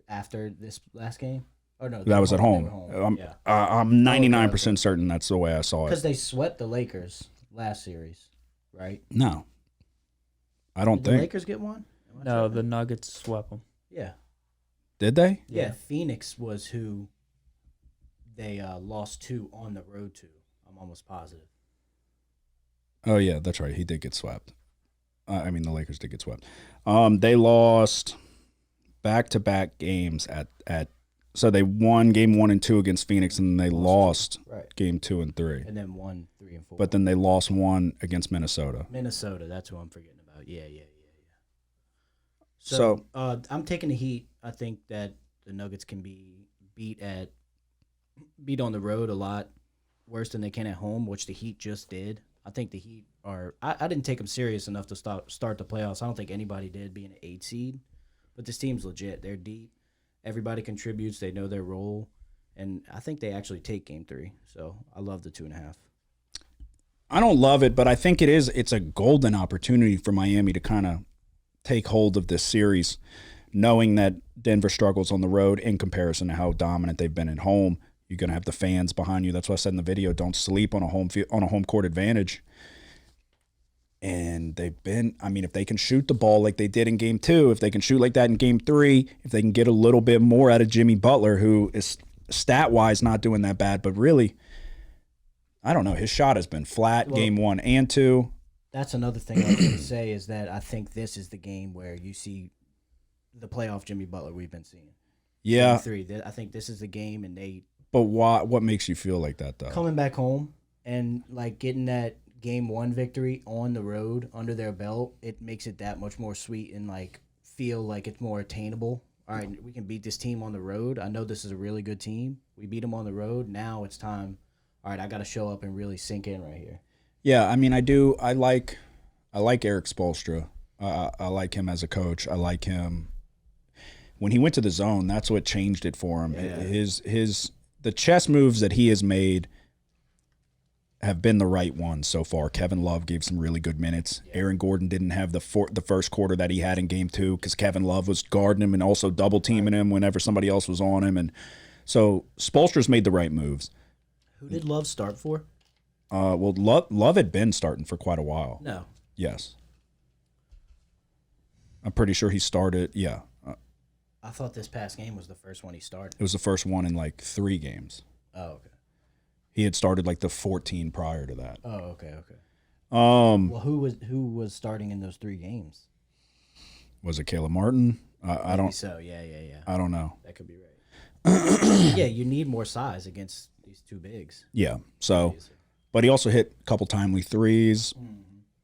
[SPEAKER 5] After this last game? Oh no,
[SPEAKER 3] That was at home.
[SPEAKER 5] Yeah.
[SPEAKER 3] I'm 99% certain that's the way I saw
[SPEAKER 5] Because
[SPEAKER 3] it.
[SPEAKER 5] they swept the Lakers last series, right?
[SPEAKER 3] No, I don't
[SPEAKER 5] Did the
[SPEAKER 3] think.
[SPEAKER 5] Lakers get one? Am I
[SPEAKER 4] No,
[SPEAKER 5] tripping?
[SPEAKER 4] the Nuggets swept them.
[SPEAKER 5] Yeah.
[SPEAKER 3] Did they?
[SPEAKER 5] Yeah, Phoenix was who they lost to on the road to. I'm almost positive.
[SPEAKER 3] Oh yeah, that's right. He did get swept. I mean, the Lakers did get swept. They lost back-to-back games at. So they won game 1 and 2 against Phoenix, and then they lost
[SPEAKER 5] Right.
[SPEAKER 3] game 2 and 3.
[SPEAKER 5] And then 1, 3, and 4.
[SPEAKER 3] But then they lost 1 against Minnesota.
[SPEAKER 5] Minnesota, that's who I'm forgetting about. Yeah.
[SPEAKER 3] So
[SPEAKER 5] I'm taking the Heat. I think that the Nuggets can be beat on the road a lot worse than they can at home, which the Heat just did. I think the Heat are. I didn't take them serious enough to start the playoffs. I don't think anybody did, being an 8 seed. But this team's legit. They're deep. Everybody contributes. They know their role, and I think they actually take Game 3. So I love the 2.5.
[SPEAKER 3] I don't love it, but I think it's a golden opportunity for Miami to kind of take hold of this series, knowing that Denver struggles on the road in comparison to how dominant they've been at home. You're going to have the fans behind you. That's what I said in the video. Don't sleep on a home court advantage. And they've been, I mean, if they can shoot the ball like they did in game 2, if they can shoot like that in game 3, if they can get a little bit more out of Jimmy Butler, who is stat-wise not doing that bad, but really, I don't know, his shot has been flat game 1 and 2.
[SPEAKER 5] That's another thing I was going to say is that I think this is the game where you see the playoff Jimmy Butler we've been seeing.
[SPEAKER 3] Yeah.
[SPEAKER 5] Game 3. I think this is the game, and they
[SPEAKER 3] But what makes you feel like that, though?
[SPEAKER 5] coming back home and like getting that game 1 victory on the road under their belt, it makes it that much more sweet and like feel like it's more attainable. All right, we can beat this team on the road. I know this is a really good team. We beat them on the road. Now it's time. All right, I got to show up and really sink in right here.
[SPEAKER 3] Yeah, I mean, I do. I like Eric Spoelstra. I like him as a coach. I like him. When he went to the zone, that's what changed it for him.
[SPEAKER 5] Yeah.
[SPEAKER 3] The chess moves that he has made have been the right ones so far. Kevin Love gave some really good minutes. Yeah. Aaron Gordon didn't have the first quarter that he had in game 2 because Kevin Love was guarding him and also double teaming him whenever somebody else was on him. And so Spoelstra's made the right moves.
[SPEAKER 5] Who did Love start for?
[SPEAKER 3] Well, Love had been starting for quite a while.
[SPEAKER 5] No.
[SPEAKER 3] Yes. I'm pretty sure he started, yeah.
[SPEAKER 5] I thought this past game was the first one he started.
[SPEAKER 3] It was the first one in like 3 games.
[SPEAKER 5] Oh, okay.
[SPEAKER 3] He had started like the 14 prior to that.
[SPEAKER 5] Oh, okay. Well, who was starting in those 3 games?
[SPEAKER 3] Was it Caleb Martin? I
[SPEAKER 5] Maybe
[SPEAKER 3] don't.
[SPEAKER 5] So yeah.
[SPEAKER 3] I don't know.
[SPEAKER 5] That could be right. Yeah, you need more size against these 2 bigs.
[SPEAKER 3] Yeah. So, but he also hit a couple timely threes,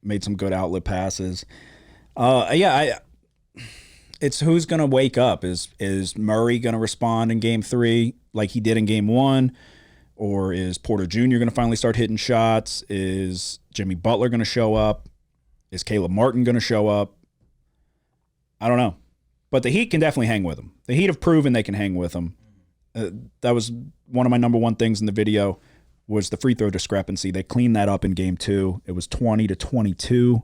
[SPEAKER 3] made some good outlet passes. Yeah, it's who's going to wake up. Is Murray going to respond in game 3 like he did in game 1? Or is Porter Jr. going to finally start hitting shots? Is Jimmy Butler going to show up? Is Caleb Martin going to show up? I don't know. But the Heat can definitely hang with him. The Heat have proven they can hang with him. That was one of my number one things in the video was the free throw discrepancy. They cleaned that up in game 2. It was 20-22,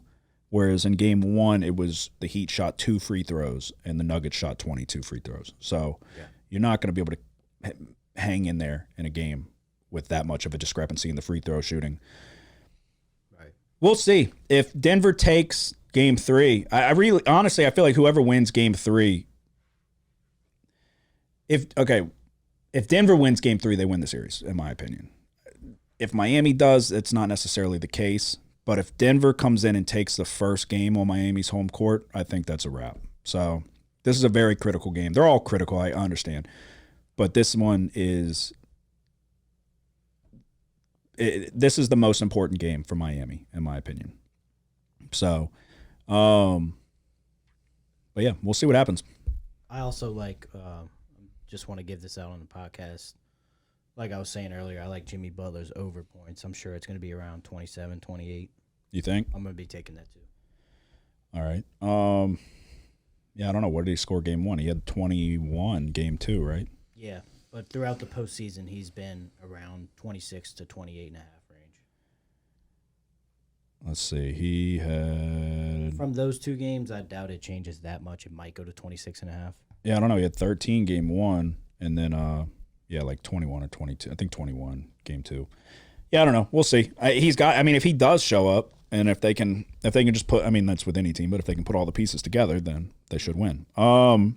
[SPEAKER 3] whereas in game 1, it was the Heat shot 2 free throws and the Nuggets shot 22 free throws. So you're not going to be able to hang in there in a game with that much of a discrepancy in the free throw shooting.
[SPEAKER 5] Right.
[SPEAKER 3] We'll see. If Denver takes game 3, I really, honestly, I feel like whoever wins game 3, if Denver wins game 3, they win the series, in my opinion. If Miami does, it's not necessarily the case. But if Denver comes in and takes the first game on Miami's home court, I think that's a wrap. So this is a very critical game. They're all critical, I understand. But this one is... this is the most important game for Miami, in my opinion. So, but yeah, we'll see what happens.
[SPEAKER 5] I also just want to give this out on the podcast. Like I was saying earlier, I like Jimmy Butler's over points. I'm sure it's going to be around 27, 28.
[SPEAKER 3] You think?
[SPEAKER 5] I'm going to be taking that too.
[SPEAKER 3] All right. Yeah, I don't know. What did he score game 1? He had 21 game 2, right?
[SPEAKER 5] Yeah, but throughout the postseason, he's been around 26 to 28 and a half range.
[SPEAKER 3] Let's see. He had...
[SPEAKER 5] From those 2 games, I doubt it changes that much. It might go to 26 and a half.
[SPEAKER 3] Yeah, I don't know. He had 13 game 1, and then, like 21 or 22. I think 21 game 2. Yeah, I don't know. We'll see. If he does show up, and if they can just put, that's with any team, but if they can put all the pieces together, then they should win. But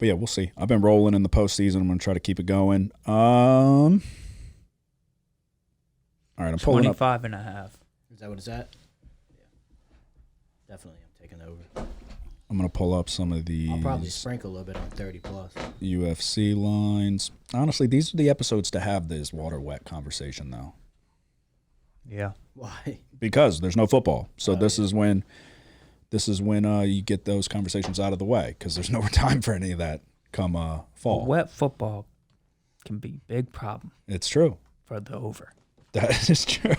[SPEAKER 3] yeah, we'll see. I've been rolling in the postseason. I'm going to try to keep it going. All right, I'm pulling up.
[SPEAKER 4] 25 and a half.
[SPEAKER 5] Is that what it's at? Yeah. Definitely, I'm taking over.
[SPEAKER 3] I'm going to pull up some of these.
[SPEAKER 5] I'll probably sprinkle a little bit on 30 plus.
[SPEAKER 3] UFC lines. Honestly, these are the episodes to have this water wet conversation, though.
[SPEAKER 4] Yeah.
[SPEAKER 5] Why?
[SPEAKER 3] Because there's no football. So this is when you get those conversations out of the way, because there's no time for any of that come fall.
[SPEAKER 4] Wet football can be a big problem.
[SPEAKER 3] It's true.
[SPEAKER 4] For the over.
[SPEAKER 3] That is true.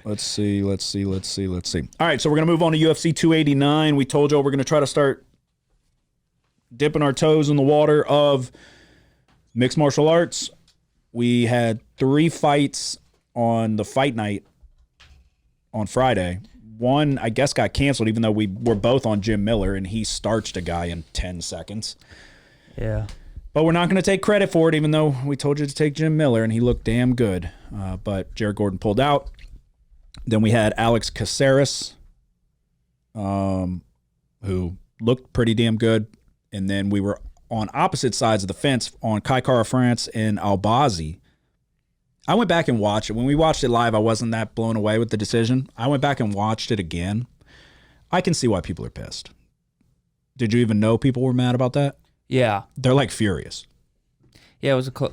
[SPEAKER 3] Let's see. All right, so we're going to move on to UFC 289. We told you we're going to try to start dipping our toes in the water of mixed martial arts. We had 3 fights on the fight night on Friday. One, I guess, got canceled, even though we were both on Jim Miller, and he starched a guy in 10 seconds.
[SPEAKER 4] Yeah.
[SPEAKER 3] But we're not going to take credit for it, even though we told you to take Jim Miller, and he looked damn good. But Jared Gordon pulled out. Then we had Alex Caceres, who looked pretty damn good. And then we were on opposite sides of the fence on Kai Kara France and Albazi. I went back and watched it. When we watched it live, I wasn't that blown away with the decision. I went back and watched it again. I can see why people are pissed. Did you even know people were mad about that?
[SPEAKER 4] Yeah.
[SPEAKER 3] They're like furious.
[SPEAKER 4] Yeah, it was a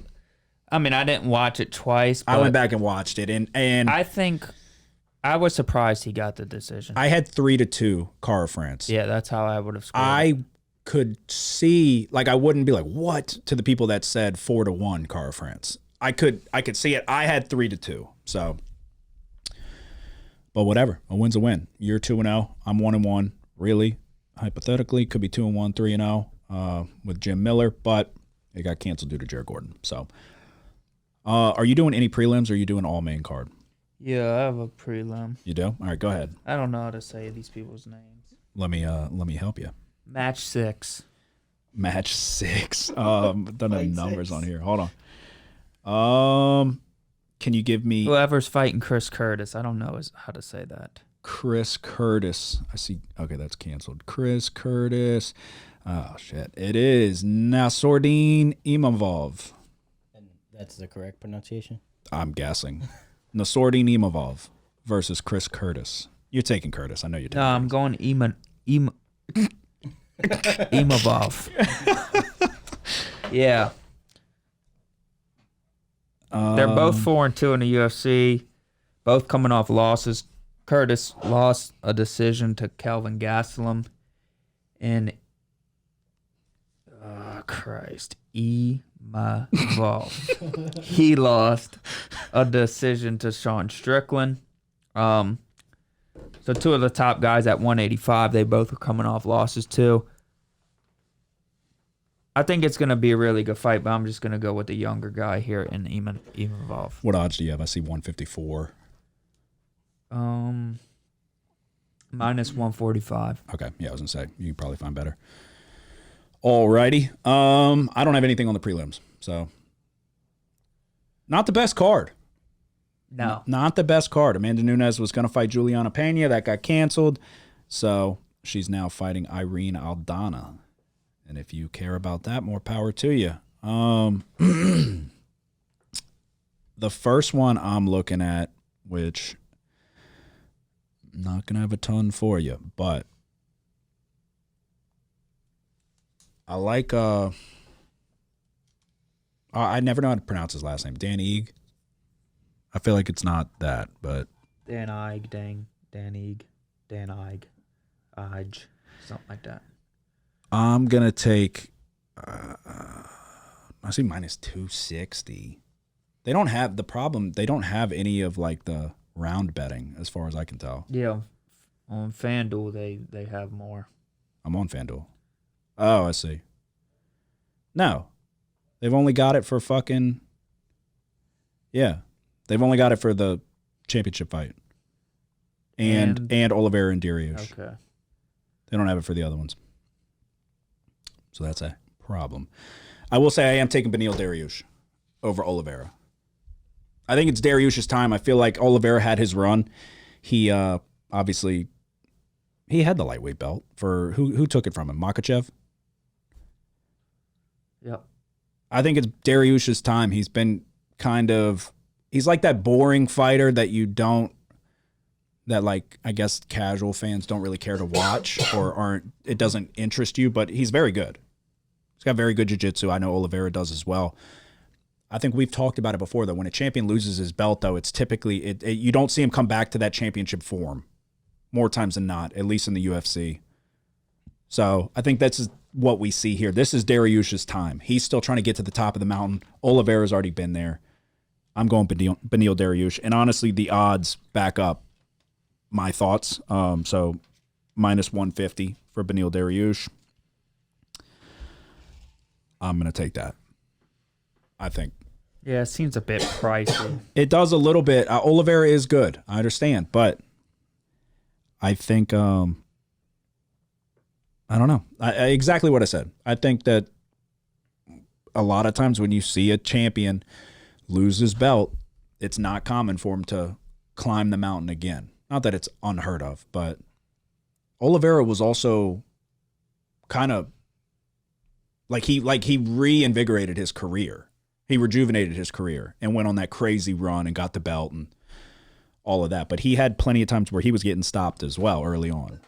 [SPEAKER 4] I didn't watch it twice. But
[SPEAKER 3] I went back and watched it, and
[SPEAKER 4] I think I was surprised he got the decision.
[SPEAKER 3] I had 3-2 Kara France.
[SPEAKER 4] Yeah, that's how I would have scored.
[SPEAKER 3] I could see, I wouldn't be like, what, to the people that said 4-1 Kara France. I could see it. I had 3-2. So, but whatever. A win's a win. You're 2-0. I'm 1-1. Really, hypothetically, could be 2-1, 3-0 with Jim Miller, but it got canceled due to Jared Gordon. So, are you doing any prelims, or are you doing all main card?
[SPEAKER 4] Yeah, I have a prelim.
[SPEAKER 3] You do? All right, go ahead.
[SPEAKER 4] I don't know how to say these people's names.
[SPEAKER 3] Let me help you.
[SPEAKER 4] Match 6.
[SPEAKER 3] Match 6. Don't have numbers on here. Hold on. Can you give me
[SPEAKER 4] Whoever's fighting Chris Curtis? I don't know how to say that.
[SPEAKER 3] Chris Curtis? I see. Okay, that's canceled. Chris Curtis. Oh shit! It is Nassourdine Imavov.
[SPEAKER 5] And that's the correct pronunciation?
[SPEAKER 3] I'm guessing. Nassourdine Imavov versus Chris Curtis. You're taking Curtis. I know you're taking.
[SPEAKER 4] No, I'm going Imavov. Yeah. They're both 4-2 in the UFC. Both coming off losses. Curtis lost a decision to Kelvin Gastelum in Evolve. He lost a decision to Sean Strickland. So two of the top guys at 185, they both were coming off losses too. I think it's going to be a really good fight, but I'm just going to go with the younger guy here in Evolve.
[SPEAKER 3] What odds do you have? I see 154.
[SPEAKER 4] Minus 145.
[SPEAKER 3] Okay, yeah, I was gonna say you could probably find better. Alrighty. I don't have anything on the prelims, so not the best card.
[SPEAKER 4] No.
[SPEAKER 3] Not the best card. Amanda Nunes was gonna fight Juliana Pena, that got canceled, so she's now fighting Irene Aldana. And if you care about that, more power to you. The first one I'm looking at, which not going to have a ton for you, but I like, I never know how to pronounce his last name. Dan Eag. I feel like it's not that, but.
[SPEAKER 4] Dan Eig, something like that.
[SPEAKER 3] I'm going to take, I see minus 260. They don't have, the problem, they don't have any of like the round betting, as far as I can tell.
[SPEAKER 4] Yeah, on FanDuel they have more.
[SPEAKER 3] I'm on FanDuel. Oh, I see. No, they've only got it for fucking. Yeah, they've only got it for the championship fight, and Oliveira and Dariush.
[SPEAKER 4] Okay.
[SPEAKER 3] They don't have it for the other ones, so that's a problem. I will say I am taking Beneil Dariush over Oliveira. I think it's Dariush's time. I feel like Oliveira had his run. He obviously he had the lightweight belt for who took it from him? Makachev?
[SPEAKER 4] Yep.
[SPEAKER 3] I think it's Dariush's time. He's been he's like that boring fighter that like I guess casual fans don't really care to watch or it doesn't interest you, but he's very good. He's got very good jiu-jitsu. I know Oliveira does as well. I think we've talked about it before, that when a champion loses his belt, though, it's typically you don't see him come back to that championship form more times than not, at least in the UFC. So I think that's what we see here. This is Dariush's time. He's still trying to get to the top of the mountain. Oliveira's already been there. I'm going Beneil Dariush. And honestly, the odds back up my thoughts. So minus 150 for Beneil Dariush. I'm going to take that. I think.
[SPEAKER 4] Yeah, it seems a bit pricey.
[SPEAKER 3] It does a little bit. Oliveira is good. I understand. But I think, I don't know. Exactly what I said. I think that a lot of times when you see a champion lose his belt, it's not common for him to climb the mountain again. Not that it's unheard of, but Oliveira was also kind of like he reinvigorated his career. He rejuvenated his career and went on that crazy run and got the belt and all of that. But he had plenty of times where he was getting stopped as well early on.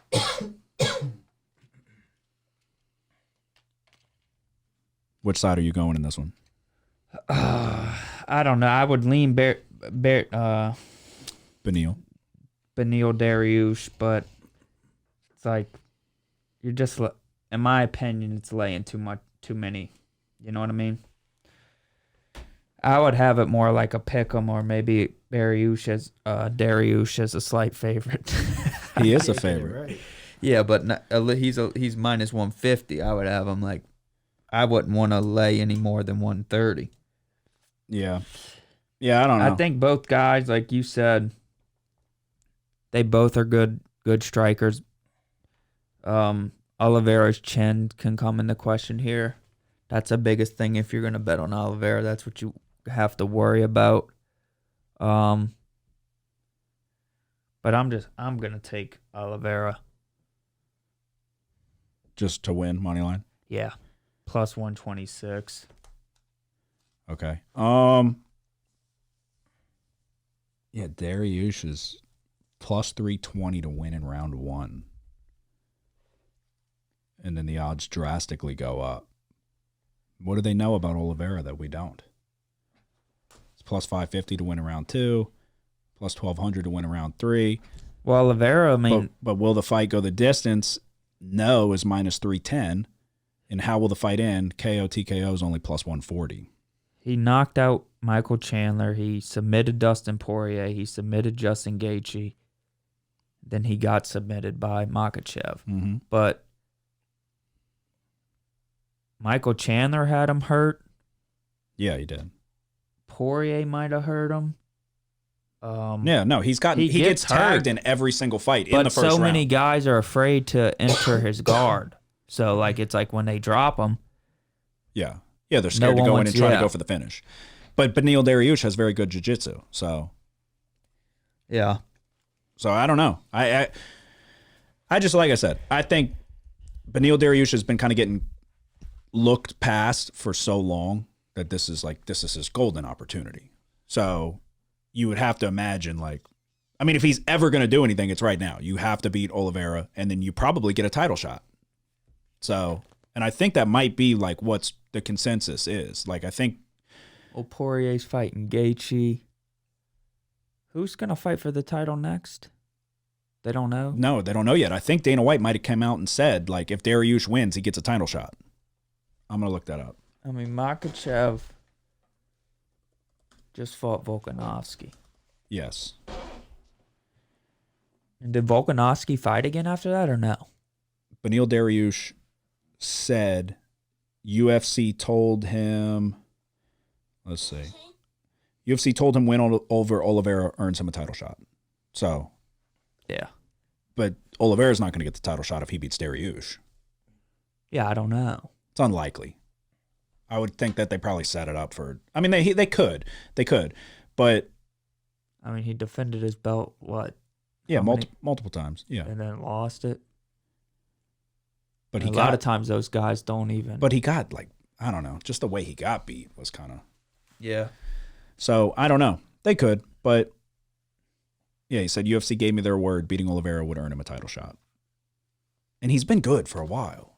[SPEAKER 3] Which side are you going in this one?
[SPEAKER 4] I don't know. I would lean
[SPEAKER 3] Beneil
[SPEAKER 4] Dariush, but it's like you're just, in my opinion, it's laying too many. You know what I mean? I would have it more like a pick'em, or maybe Dariush as a slight favorite.
[SPEAKER 3] He is a favorite.
[SPEAKER 5] Right.
[SPEAKER 4] Yeah, but he's minus 150. I would have him like, I wouldn't want to lay any more than 130.
[SPEAKER 3] Yeah. Yeah, I don't know.
[SPEAKER 4] I think both guys, like you said, they both are good strikers. Oliveira's chin can come into question here. That's the biggest thing if you're going to bet on Oliveira. That's what you have to worry about. But I'm going to take Oliveira.
[SPEAKER 3] Just to win, money line?
[SPEAKER 4] Yeah. Plus 126.
[SPEAKER 3] Okay. Yeah, Dariush is plus 320 to win in round one. And then the odds drastically go up. What do they know about Oliveira that we don't? It's plus 550 to win in round two, plus 1,200 to win in round three.
[SPEAKER 4] Well, Oliveira, I mean,
[SPEAKER 3] But will the fight go the distance? No is minus 310. And how will the fight end? KO TKO is only plus 140.
[SPEAKER 4] he knocked out Michael Chandler. He submitted Dustin Poirier. He submitted Justin Gaethje. Then he got submitted by Makhachev.
[SPEAKER 3] Mm-hmm.
[SPEAKER 4] But Michael Chandler had him hurt.
[SPEAKER 3] Yeah, he did.
[SPEAKER 4] Poirier might have hurt him.
[SPEAKER 3] Yeah, no, he gets tagged
[SPEAKER 4] hurt,
[SPEAKER 3] in every single fight in
[SPEAKER 4] but
[SPEAKER 3] the first round.
[SPEAKER 4] so many guys are afraid to enter his guard. So, like, it's like when they drop him.
[SPEAKER 3] Yeah, they're scared to go in and try to go for the finish. But Beneil Dariush has very good jiu-jitsu, so
[SPEAKER 4] Yeah.
[SPEAKER 3] So I don't know. I just, like I said, I think Beneil Dariush has been kind of getting looked past for so long that this is his golden opportunity. So you would have to imagine, like, I mean, if he's ever going to do anything, it's right now. You have to beat Oliveira, and then you probably get a title shot. So, and I think that might be like what's the consensus is. Like, I think.
[SPEAKER 4] Well, Poirier's fighting Gaethje. Who's going to fight for the title next? They don't know?
[SPEAKER 3] No, they don't know yet. I think Dana White might have come out and said, like, if Dariush wins, he gets a title shot. I'm going to look that up.
[SPEAKER 4] I mean, Makhachev just fought Volkanovski.
[SPEAKER 3] Yes.
[SPEAKER 4] And did Volkanovski fight again after that or no?
[SPEAKER 3] Beneil Dariush said UFC told him, let's see. UFC told him win over Oliveira earns him a title shot. So.
[SPEAKER 4] Yeah.
[SPEAKER 3] But Oliveira's not going to get the title shot if he beats Dariush.
[SPEAKER 4] Yeah, I don't know.
[SPEAKER 3] It's unlikely. I would think that they probably set it up for. I mean, they could, but.
[SPEAKER 4] I mean, he defended his belt what?
[SPEAKER 3] Yeah, multiple times. Yeah,
[SPEAKER 4] and then lost it.
[SPEAKER 3] But
[SPEAKER 4] a lot of times those guys don't even.
[SPEAKER 3] But he got, like, I don't know, just the way he got beat was kind of.
[SPEAKER 4] Yeah.
[SPEAKER 3] So I don't know. They could, but. Yeah, he said UFC gave me their word. Beating Oliveira would earn him a title shot. And he's been good for a while.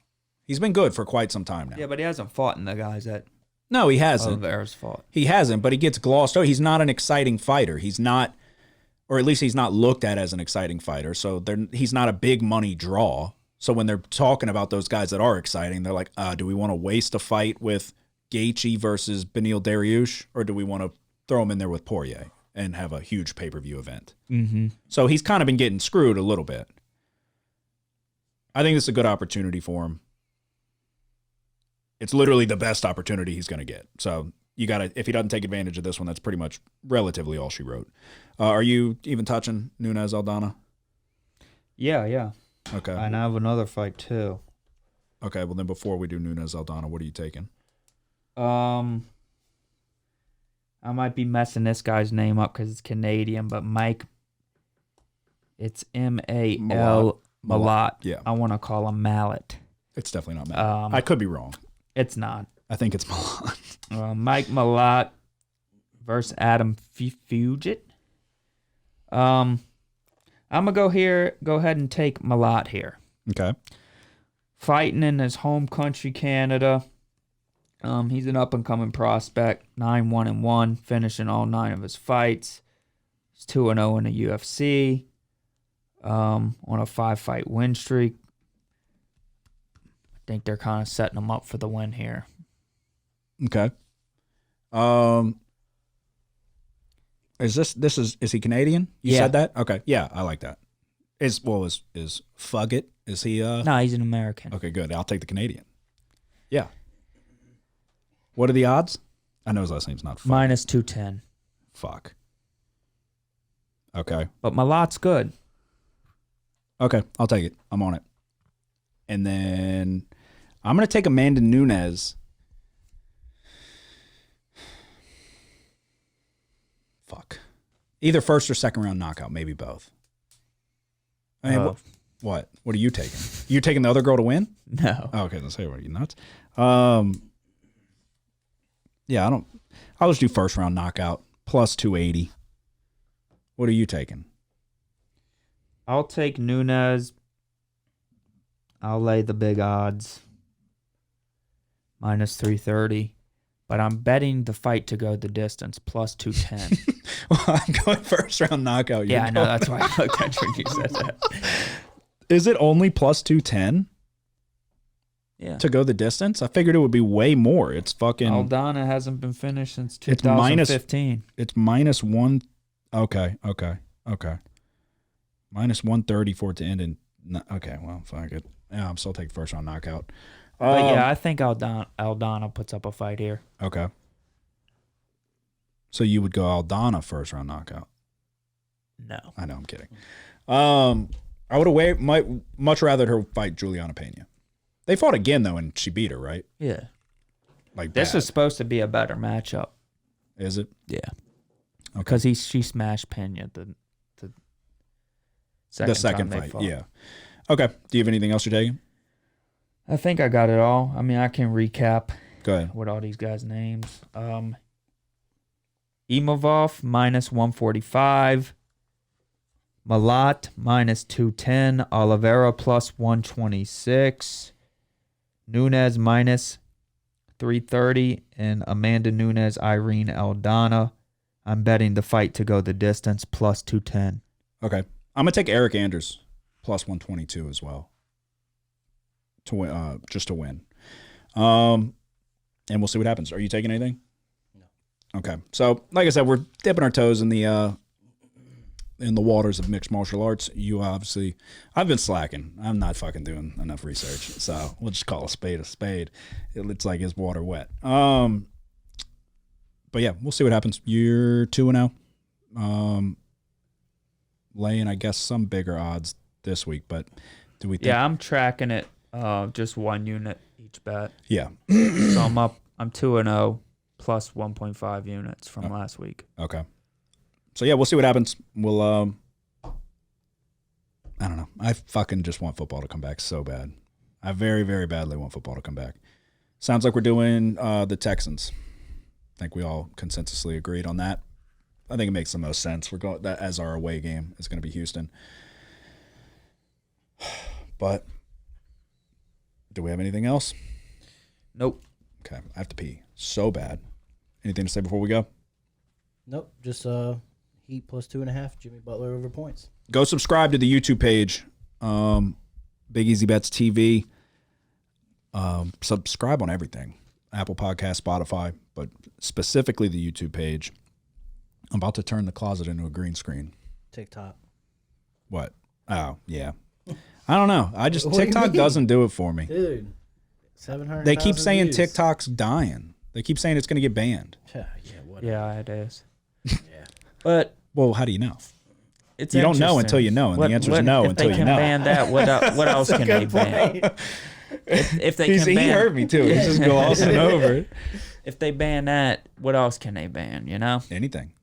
[SPEAKER 3] He's been good for quite some time now.
[SPEAKER 4] Yeah, but he hasn't fought in the guys that
[SPEAKER 3] No, he hasn't.
[SPEAKER 4] Oliveira's fought.
[SPEAKER 3] He hasn't, but he gets glossed over. He's not an exciting fighter. He's not, or at least he's not looked at as an exciting fighter. So he's not a big money draw. So when they're talking about those guys that are exciting, they're like, do we want to waste a fight with Gaethje versus Beneil Dariush, or do we want to throw him in there with Poirier and have a huge pay-per-view event?
[SPEAKER 4] Mm-hmm.
[SPEAKER 3] So he's kind of been getting screwed a little bit. I think this is a good opportunity for him. It's literally the best opportunity he's going to get. So you got to, if he doesn't take advantage of this one, that's pretty much relatively all she wrote. Are you even touching Nunes Aldana?
[SPEAKER 2] Yeah.
[SPEAKER 3] Okay.
[SPEAKER 2] And I have another fight too.
[SPEAKER 3] Okay, well then before we do Nunes Aldana, what are you taking?
[SPEAKER 4] I might be messing this guy's name up because it's Canadian, but Mike, it's M-A-L Malott.
[SPEAKER 3] Yeah.
[SPEAKER 4] I want to call him Mallet.
[SPEAKER 3] It's definitely not Malott. I could be wrong.
[SPEAKER 4] It's not.
[SPEAKER 3] I think it's Malott.
[SPEAKER 4] Mike Malott versus Adam Fugit. I'm gonna go ahead and take Malott here.
[SPEAKER 3] Okay.
[SPEAKER 4] Fighting in his home country, Canada. He's an up and coming prospect. 9-1-1, finishing all 9 of his fights. He's 2-0 in the UFC. On a 5-fight win streak. I think they're kind of setting him up for the win here.
[SPEAKER 3] Okay. Is he Canadian? You said that? Okay. Yeah, I like that. Is Fugit? Is he
[SPEAKER 4] No, he's an American.
[SPEAKER 3] Okay, good. I'll take the Canadian. Yeah. What are the odds? I know his last name's not Fugit.
[SPEAKER 4] Minus 210.
[SPEAKER 3] Fuck. Okay.
[SPEAKER 4] But Malott's good.
[SPEAKER 3] Okay, I'll take it. I'm on it. And then I'm going to take Amanda Nunes. Fuck. Either first or second round knockout, maybe both. I mean, what? What are you taking? You taking the other girl to win?
[SPEAKER 4] No.
[SPEAKER 3] Oh, okay, let's say, what are you nuts? Yeah, I'll just do first round knockout plus 280. What are you taking?
[SPEAKER 4] I'll take Nunes. I'll lay the big odds. Minus 330. but I'm betting the fight to go the distance plus 210.
[SPEAKER 3] Well, I'm going first round knockout.
[SPEAKER 4] Yeah, I know. That's why I looked at you when you said that.
[SPEAKER 3] Is it only plus 210
[SPEAKER 4] Yeah.
[SPEAKER 3] to go the distance? I figured it would be way more. It's fucking.
[SPEAKER 4] Aldana hasn't been finished since
[SPEAKER 3] It's minus-
[SPEAKER 4] 2015.
[SPEAKER 3] It's minus one. Okay. Minus 130 for it to end in. Okay, well, fuck it. Yeah, I'm still taking first round knockout.
[SPEAKER 4] But yeah, I think Aldana puts up a fight here.
[SPEAKER 3] Okay. So you would go Aldana first round knockout.
[SPEAKER 4] No.
[SPEAKER 3] I know, I'm kidding. I would have much rather her fight Juliana Pena. They fought again though, and she beat her, right?
[SPEAKER 4] Yeah.
[SPEAKER 3] Like
[SPEAKER 4] This
[SPEAKER 3] bad.
[SPEAKER 4] is supposed to be a better matchup.
[SPEAKER 3] Is it?
[SPEAKER 4] Yeah.
[SPEAKER 3] Okay.
[SPEAKER 4] Because she smashed Pena the second,
[SPEAKER 3] The second
[SPEAKER 4] time they
[SPEAKER 3] fight,
[SPEAKER 4] fought.
[SPEAKER 3] yeah. Okay. Do you have anything else you're taking?
[SPEAKER 4] I think I got it all. I mean, I can recap
[SPEAKER 3] Go ahead.
[SPEAKER 4] with all these guys' names. Imavov minus 145. Malat minus 210. Oliveira plus 126. Nunes minus 330. And Amanda Nunes, Irene Aldana. I'm betting the fight to go the distance plus 210.
[SPEAKER 3] Okay. I'm gonna take Eric Anders plus 122 as well. To win, just to win. And we'll see what happens. Are you taking anything?
[SPEAKER 5] No.
[SPEAKER 3] Okay. So, like I said, we're dipping our toes in the waters of mixed martial arts. You obviously, I've been slacking. I'm not fucking doing enough research. So we'll just call a spade a spade. It's like, is water wet? But yeah, we'll see what happens. You're 2-0. Laying, I guess, some bigger odds this week, but do we think?
[SPEAKER 4] Yeah, I'm tracking it. Just one unit each bet.
[SPEAKER 3] Yeah.
[SPEAKER 4] So I'm up. I'm 2-0 plus 1.5 units from last week.
[SPEAKER 3] Okay. So yeah, we'll see what happens. We'll I don't know. I fucking just want football to come back so bad. I very, very badly want football to come back. Sounds like we're doing the Texans. I think we all consensusly agreed on that. I think it makes the most sense. We're going that as our away game is going to be Houston. But do we have anything else?
[SPEAKER 4] Nope.
[SPEAKER 3] Okay, I have to pee so bad. Anything to say before we go?
[SPEAKER 5] Nope. Just Heat plus 2.5. Jimmy Butler over points.
[SPEAKER 3] Go subscribe to the YouTube page, Big Easy Bets TV. Subscribe on everything, Apple Podcast, Spotify, but specifically the YouTube page. I'm about to turn the closet into a green screen.
[SPEAKER 5] TikTok.
[SPEAKER 3] What? Oh, yeah. I don't know. I just
[SPEAKER 5] What do you
[SPEAKER 3] TikTok
[SPEAKER 5] mean?
[SPEAKER 3] doesn't do it for me.
[SPEAKER 5] Dude. 700.
[SPEAKER 3] They keep saying TikTok's dying. They keep saying it's going to get banned.
[SPEAKER 5] Yeah, whatever.
[SPEAKER 4] Yeah, it is.
[SPEAKER 5] Yeah.
[SPEAKER 4] But
[SPEAKER 3] Well, how do you know?
[SPEAKER 4] it's
[SPEAKER 3] You don't know
[SPEAKER 4] interesting.
[SPEAKER 3] until you know, and the answer is no
[SPEAKER 4] if
[SPEAKER 3] until
[SPEAKER 4] they
[SPEAKER 3] you
[SPEAKER 4] can
[SPEAKER 3] know.
[SPEAKER 4] ban that, what else can they ban? If they can
[SPEAKER 3] He
[SPEAKER 4] ban,
[SPEAKER 3] heard me too. He's just glossing over it.
[SPEAKER 4] if they ban that, what else can they ban? You know,
[SPEAKER 3] Anything.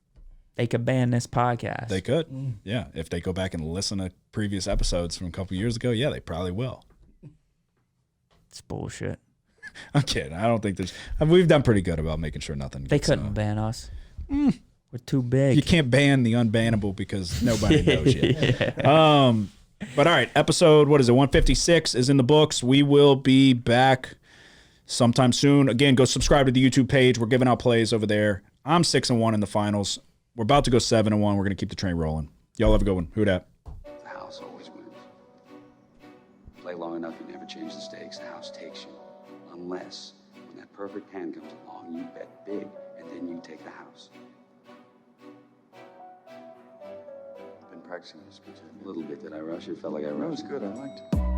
[SPEAKER 4] they could ban this podcast.
[SPEAKER 3] They could. Yeah. If they go back and listen to previous episodes from a couple years ago, yeah, they probably will.
[SPEAKER 4] It's bullshit.
[SPEAKER 3] I'm kidding. I don't think there's. We've done pretty good about making sure nothing.
[SPEAKER 4] They
[SPEAKER 3] Gets,
[SPEAKER 4] couldn't ban us. We're too big.
[SPEAKER 3] You can't ban the unbannable because nobody knows yet.
[SPEAKER 4] Yeah.
[SPEAKER 3] But all right, episode 156 is in the books. We will be back sometime soon. Again, go subscribe to the YouTube page. We're giving out plays over there. I'm 6-1 in the finals. We're about to go 7-1. We're gonna keep the train rolling. Y'all have a good one. Who dat?
[SPEAKER 1] The house always wins. Play long enough, you never change the stakes. The house takes you. Unless, when that perfect hand comes along, you bet big, and then you take the house. I've been practicing this. A little bit. Did I rush it? Felt like I rushed.
[SPEAKER 6] That was good. I liked it.